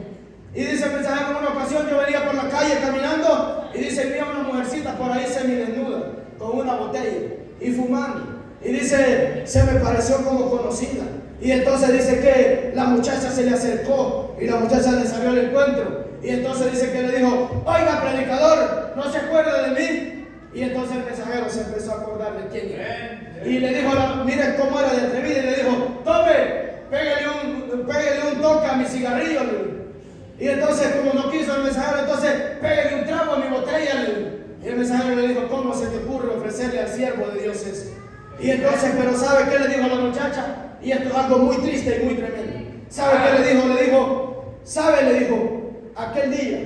Y dice el mensajero, en una ocasión yo venía por la calle caminando y dice, vi a una mujercita por ahí semidesnuda, con una botella y fumando. Y dice, se me pareció como conocida. Y entonces dice que la muchacha se le acercó y la muchacha le salió al encuentro. Y entonces dice que le dijo, oiga, predicador, ¿no se acuerda de mí? Y entonces el mensajero se empezó a acordar de quién era. Y le dijo, miren cómo era de atrevida, y le dijo, tome, pégale un toque a mi cigarrillo. Y entonces, como no quiso el mensajero, entonces pégale un trago a mi botella. Y el mensajero le dijo, ¿cómo se te ocurre ofrecerle al siervo de Dios eso? Y entonces, pero ¿sabe qué le dijo a la muchacha? Y esto es algo muy triste y muy tremendo. ¿Sabe qué le dijo? Le dijo, aquel día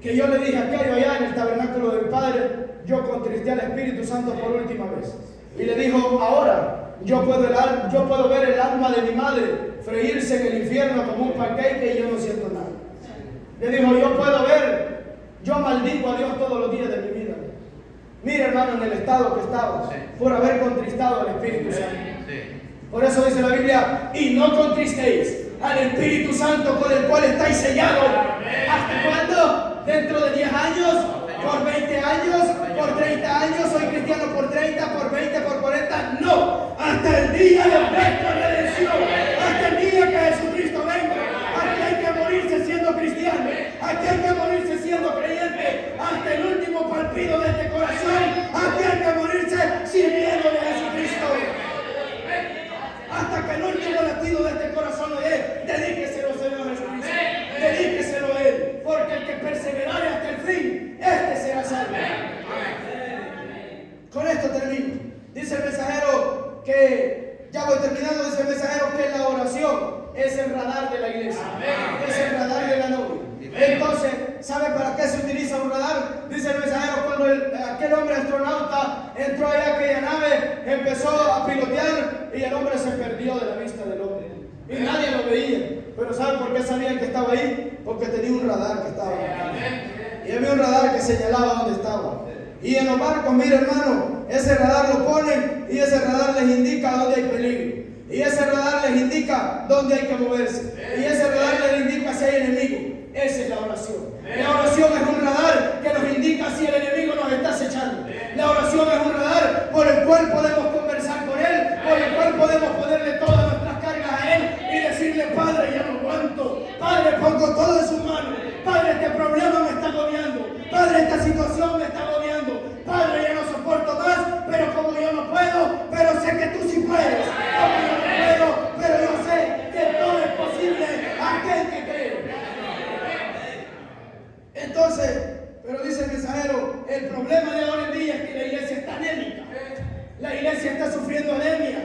que yo le dije aquello allá en el tabernáculo de mi padre, yo contristé al Espíritu Santo por última vez. Y le dijo, ahora yo puedo ver el alma de mi madre freírse en el infierno como un pancake y yo no siento nada. Le dijo, yo maldigo a Dios todos los días de mi vida. Mira, hermano, en el estado que estaba, por haber contristado al Espíritu Santo. Por eso dice la Biblia, y no contristéis al Espíritu Santo con el cual estáis sellados. ¿Hasta cuándo? ¿Dentro de 10 años? ¿Por 20 años? ¿Por 30 años? ¿Soy cristiano por 30, por 20, por 40? No, hasta el día de nuestra redención, hasta el día que Jesucristo venga. Aquí hay que morirse siendo cristiano, aquí hay que morirse siendo creyente, hasta el último palpito de este corazón, aquí hay que morirse sirviendo de Jesucristo. Hasta que el último latido de este corazón le dé, dedíqueselo, Señor Jesucristo, dedíqueselo a Él, porque el que perseverare hasta el fin, este será salvo. Con esto termino. Dice el mensajero que, ya voy terminando, dice el mensajero que la oración es el radar de la iglesia, es el radar de la novia. Entonces, ¿sabe para qué se utiliza un radar? Dice el mensajero, cuando aquel hombre astronauta entró allá a aquella nave, empezó a pilotear y el hombre se perdió de la vista del hombre. Y nadie lo veía. Pero ¿saben por qué sabían que estaba ahí? Porque tenía un radar que estaba ahí. Y había un radar que señalaba dónde estaba. Y en los barcos, mire hermano, ese radar lo ponen y ese radar les indica dónde hay peligro. Y ese radar les indica dónde hay que moverse. Y ese radar les indica si hay enemigo. Esa es la oración. La oración es un radar que nos indica si el enemigo nos está acechando. La oración es un radar por el cual podemos conversar con Él, por el cual podemos ponerle todas nuestras cargas a Él y decirle, Padre, ya no aguanto. Padre, pongo todo en sus manos. Padre, este problema me está agobiando. Padre, esta situación me está agobiando. Padre, ya no soporto más, pero como yo no puedo, pero sé que tú sí puedes. Como yo no puedo, pero yo sé que todo es posible a aquel que cree. Entonces, pero dice el mensajero, el problema de ahora en día es que la iglesia está anémica. La iglesia está sufriendo anemia.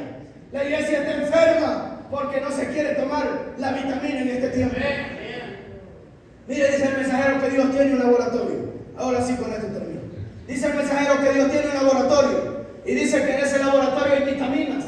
La iglesia está enferma porque no se quiere tomar la vitamina en este tiempo. Mire, dice el mensajero que Dios tiene un laboratorio. Ahora sí, con esto termino. Dice el mensajero que Dios tiene un laboratorio. Y dice que en ese laboratorio hay vitaminas.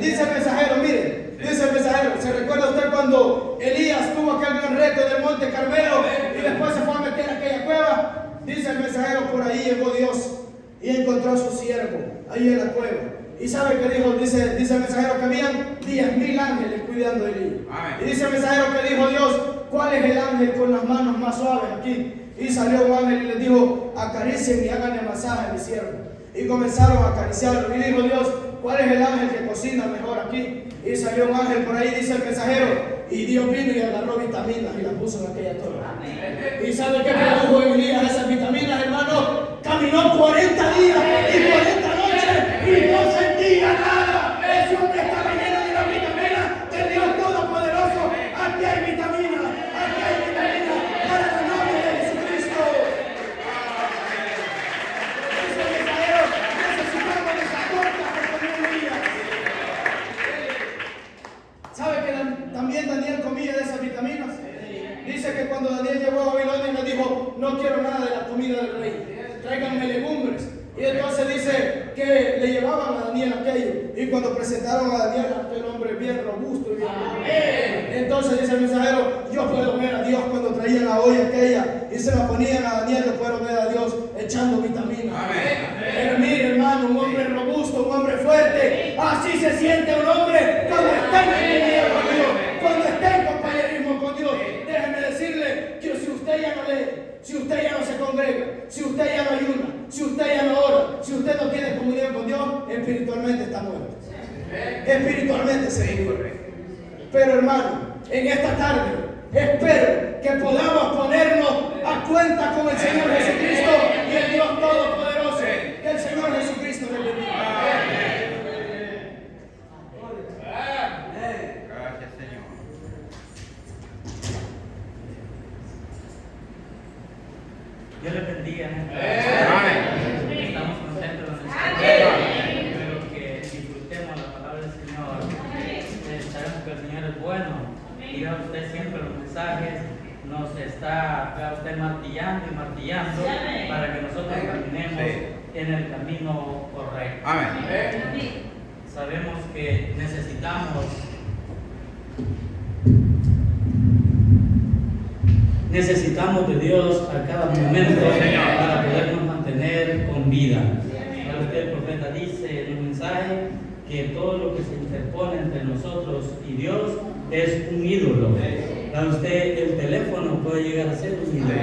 Dice el mensajero, mire, dice el mensajero, ¿se recuerda usted cuando Elías tuvo aquel gran reto del monte Carmelo y después se fue a meter a aquella cueva? Dice el mensajero, por ahí llegó Dios y encontró a su siervo ahí en la cueva. ¿Y sabe qué dijo? Dice el mensajero que habían 10,000 ángeles cuidando de él. Y dice el mensajero que dijo Dios, ¿cuál es el ángel con las manos más suaves aquí? Y salió un ángel y les dijo, acaricien y háganle masaje a mi siervo. Y comenzaron a acariciarlo. Y dijo Dios, ¿cuál es el ángel que cocina mejor aquí? Y salió un ángel por ahí, dice el mensajero, y Dios vino y agarró vitaminas y las puso en aquella torre. ¿Y sabe qué produjo en Elías esas vitaminas, hermano? Caminó 40 días y 40 noches y no sentía nada. Ese hombre estaba lleno de las vitaminas del Dios Todopoderoso. Aquí hay vitaminas, aquí hay vitaminas para la gloria de Jesucristo. Dice el mensajero, necesitamos de esa torta que comió Elías. ¿Sabe que también Daniel comía de esas vitaminas? Dice que cuando Daniel llegó a Babilonia le dijo, no quiero nada de la comida del rey, tráiganme legumbres. Y entonces dice que le llevaban a Daniel aquello. Y cuando presentaron a Daniel, aquel hombre bien robusto y bien amable. Entonces dice el mensajero, yo puedo ver a Dios cuando traían la olla aquella y se la ponían a Daniel, yo puedo ver a Dios echando vitaminas. Pero mire, hermano, un hombre robusto, un hombre fuerte, así se siente un hombre cuando está en intimidad con Dios, cuando está en compañerismo con Dios. Déjeme decirle que si usted ya no lee, si usted ya no se congrega, si usted ya no ayuna, si usted ya no ora, si usted no tiene comunión con Dios, espiritualmente está muerto. Espiritualmente se murió. Pero hermano, en esta tarde espero que podamos ponernos a cuenta con el Señor Jesucristo y el Dios Todopoderoso. Que el Señor Jesucristo le bendiga. Gracias, Señor. Dios les bendiga. Estamos contentos de espero que disfrutemos la palabra del Señor. Sabemos que el Señor es bueno y a usted siempre los mensajes nos está, vea usted, martillando y martillando para que nosotros caminemos en el camino correcto. Sabemos que necesitamos de Dios a cada momento para podernos mantener con vida. Ahora usted, el profeta, dice en un mensaje que todo lo que se interpone entre nosotros y Dios es un ídolo. Ahora usted, el teléfono puede llegar a ser un ídolo.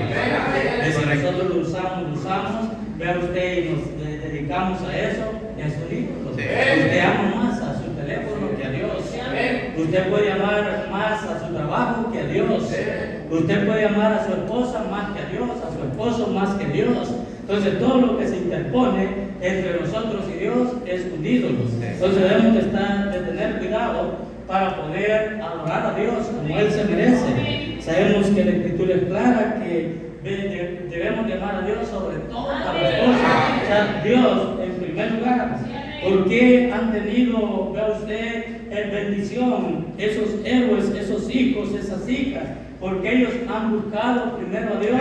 Si nosotros lo usamos, vea usted y nos dedicamos a eso, es un ídolo. Usted ama más a su teléfono que a Dios. Usted puede amar más a su trabajo que a Dios. Usted puede amar a su esposa más que a Dios, a su esposo más que a Dios. Entonces todo lo que se interpone entre nosotros y Dios es un ídolo. Entonces debemos de tener cuidado para poder adorar a Dios como Él se merece. Sabemos que la Escritura es clara que debemos de amar a Dios sobre todas las cosas. O sea, Dios en primer lugar. ¿Por qué han tenido, vea usted, en bendición esos héroes, esos hijos, esas hijas? Porque ellos han buscado primero a Dios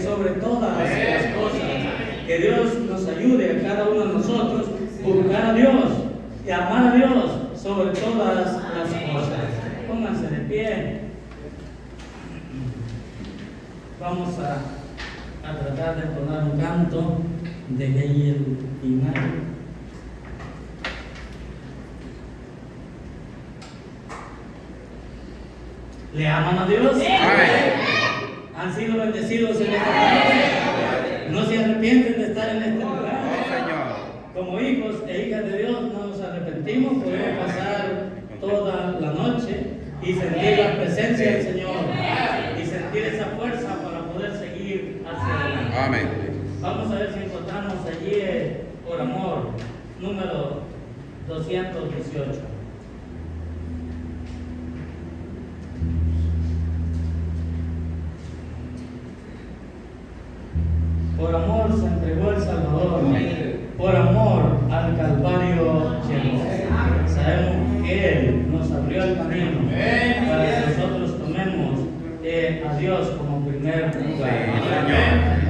sobre todas las cosas. Que Dios nos ayude a cada uno de nosotros a buscar a Dios y amar a Dios sobre todas las cosas. Pónganse de pie. Vamos a tratar de entonar un canto de Gael y Mario. ¿Le aman a Dios? ¿Han sido bendecidos en esta tarde? ¿No se arrepienten de estar en este lugar? Como hijos e hijas de Dios no nos arrepentimos, podemos pasar toda la noche y sentir la presencia del Señor y sentir esa fuerza para poder seguir hacia adelante. Amén. Vamos a ver si encontramos allí por amor, número 218. Por amor se entregó el Salvador, por amor al Calvario llegó. Sabemos que Él nos abrió el camino para que nosotros tomemos a Dios como primer lugar.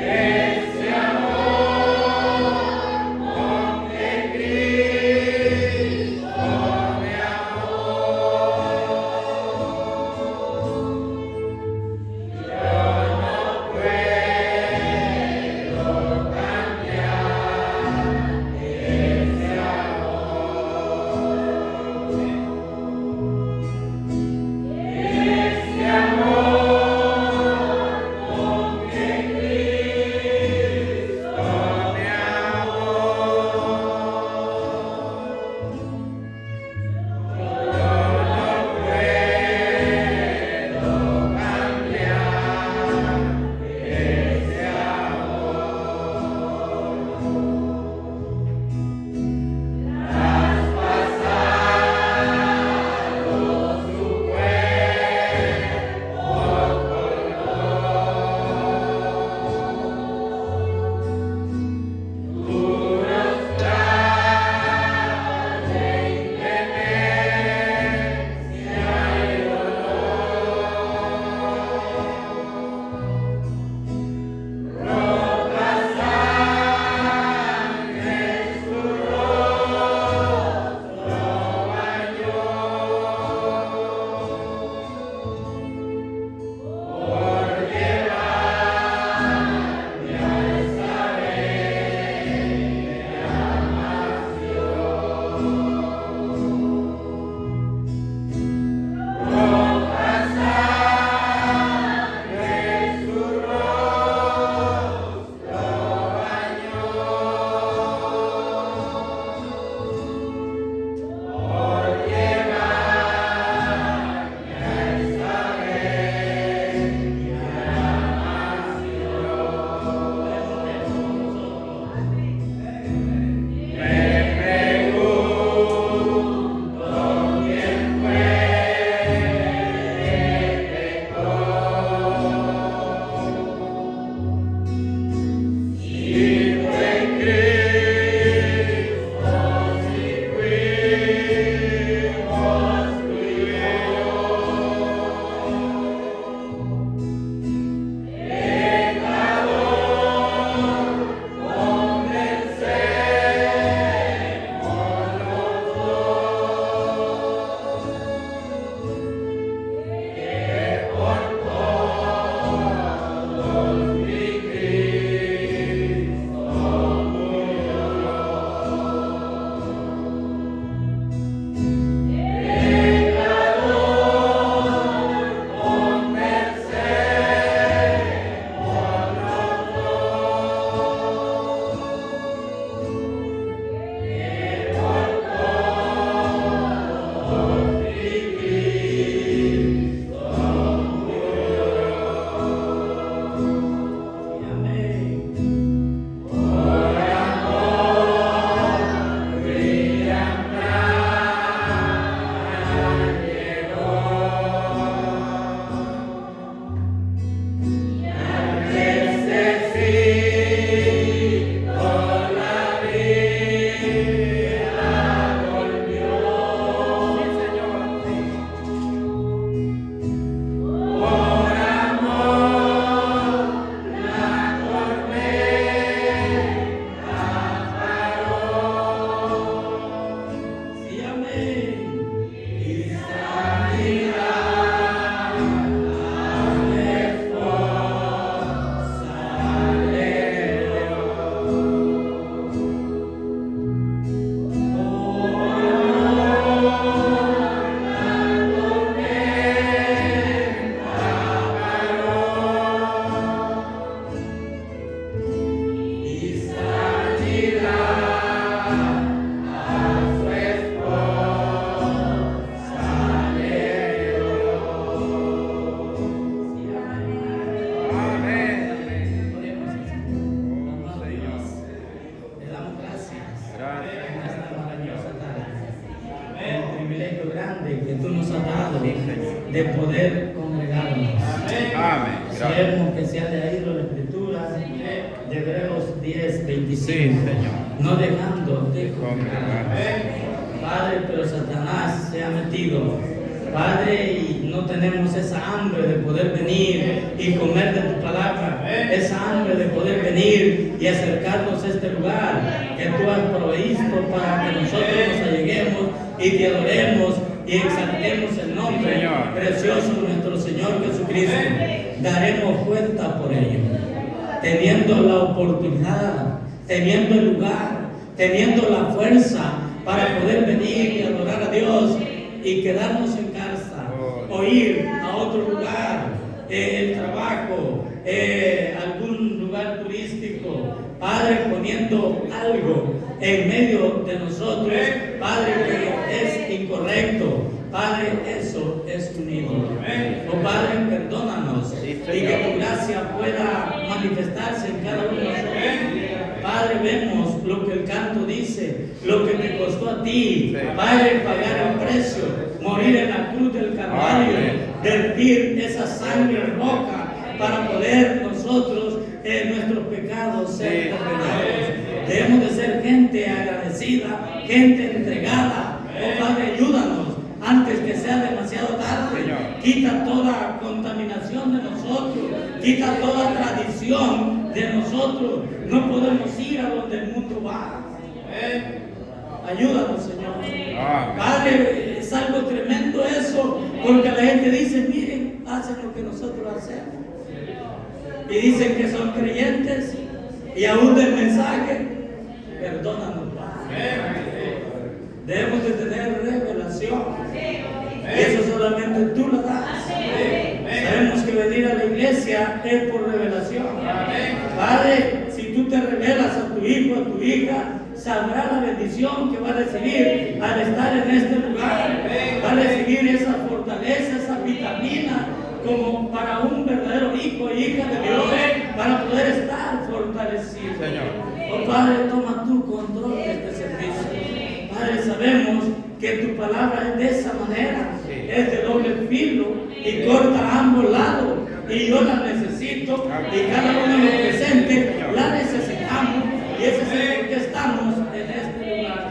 Yes. Amén. Sabemos que se ha leído la escritura de Hebreos 10:25. Sí, Señor. No dejando de Congregarse. Padre, pero Satanás se ha metido. Padre, y no tenemos esa hambre de poder venir y comer de tu palabra, esa hambre de poder venir y acercarnos a este lugar que tú has provisto para que nosotros nos alleguemos y te adoremos y exaltemos el nombre Señor. precioso de nuestro Señor Jesucristo. Daremos cuenta por ello, teniendo la oportunidad, teniendo el lugar, teniendo la fuerza para poder venir y adorar a Dios y quedarnos en casa, o ir a otro lugar, el trabajo, algún lugar turístico, Padre, poniendo algo en medio de nosotros, Padre, que es incorrecto, Padre, eso es un ídolo. Oh Padre, perdónanos y que tu gracia pueda manifestarse en cada uno de nosotros. Padre, vemos lo que el canto dice, lo que te costó a ti, Padre, pagar el precio, morir en la cruz del Calvario, vertir esa sangre roja para poder nosotros, nuestros pecados, ser perdonados. Debemos de ser gente agradecida, gente entregada. Oh Padre, ayúdanos antes que sea demasiado tarde. Quita toda contaminación de nosotros, quita toda tradición de nosotros. No podemos ir a donde el mundo va. Ayúdanos, Señor. Padre, es algo tremendo eso, porque la gente dice, miren, hacen lo que nosotros hacemos. Y dicen que son creyentes y aún del mensaje. Perdónanos, Padre. Debemos de tener revelación. Y eso solamente tú lo das. Sabemos que venir a la iglesia es por revelación. Padre, si tú te revelas a tu hijo, a tu hija, sabrá la bendición que va a recibir al estar en este lugar. Va a recibir esa fortaleza, esa vitamina, como para un verdadero hijo e hija de Dios, para poder estar fortalecido. Oh Padre, toma tu control de este servicio. Padre, sabemos que tu palabra es de esa manera, es de doble filo y corta a ambos lados. Y yo la necesito y cada uno de los presentes la necesitamos. Y ese es el por qué estamos en este lugar.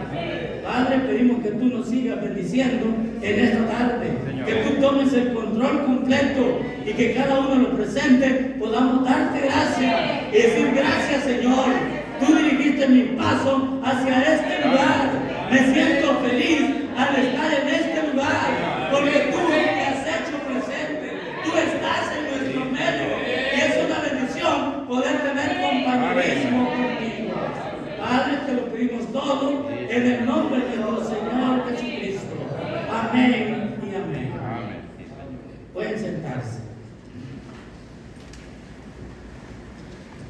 Padre, pedimos que tú nos sigas bendiciendo en esta tarde. Que tú tomes el control completo y que cada uno de los presentes podamos darte gracias y decir gracias, Señor. Tú dirigiste mi paso hacia este lugar. Me siento feliz al estar en este lugar porque tú te has hecho presente. Tú estás en nuestro medio y es una bendición poder tener compañerismo contigo. Padre, te lo pedimos todo en el nombre de nuestro Señor Jesucristo. Amén.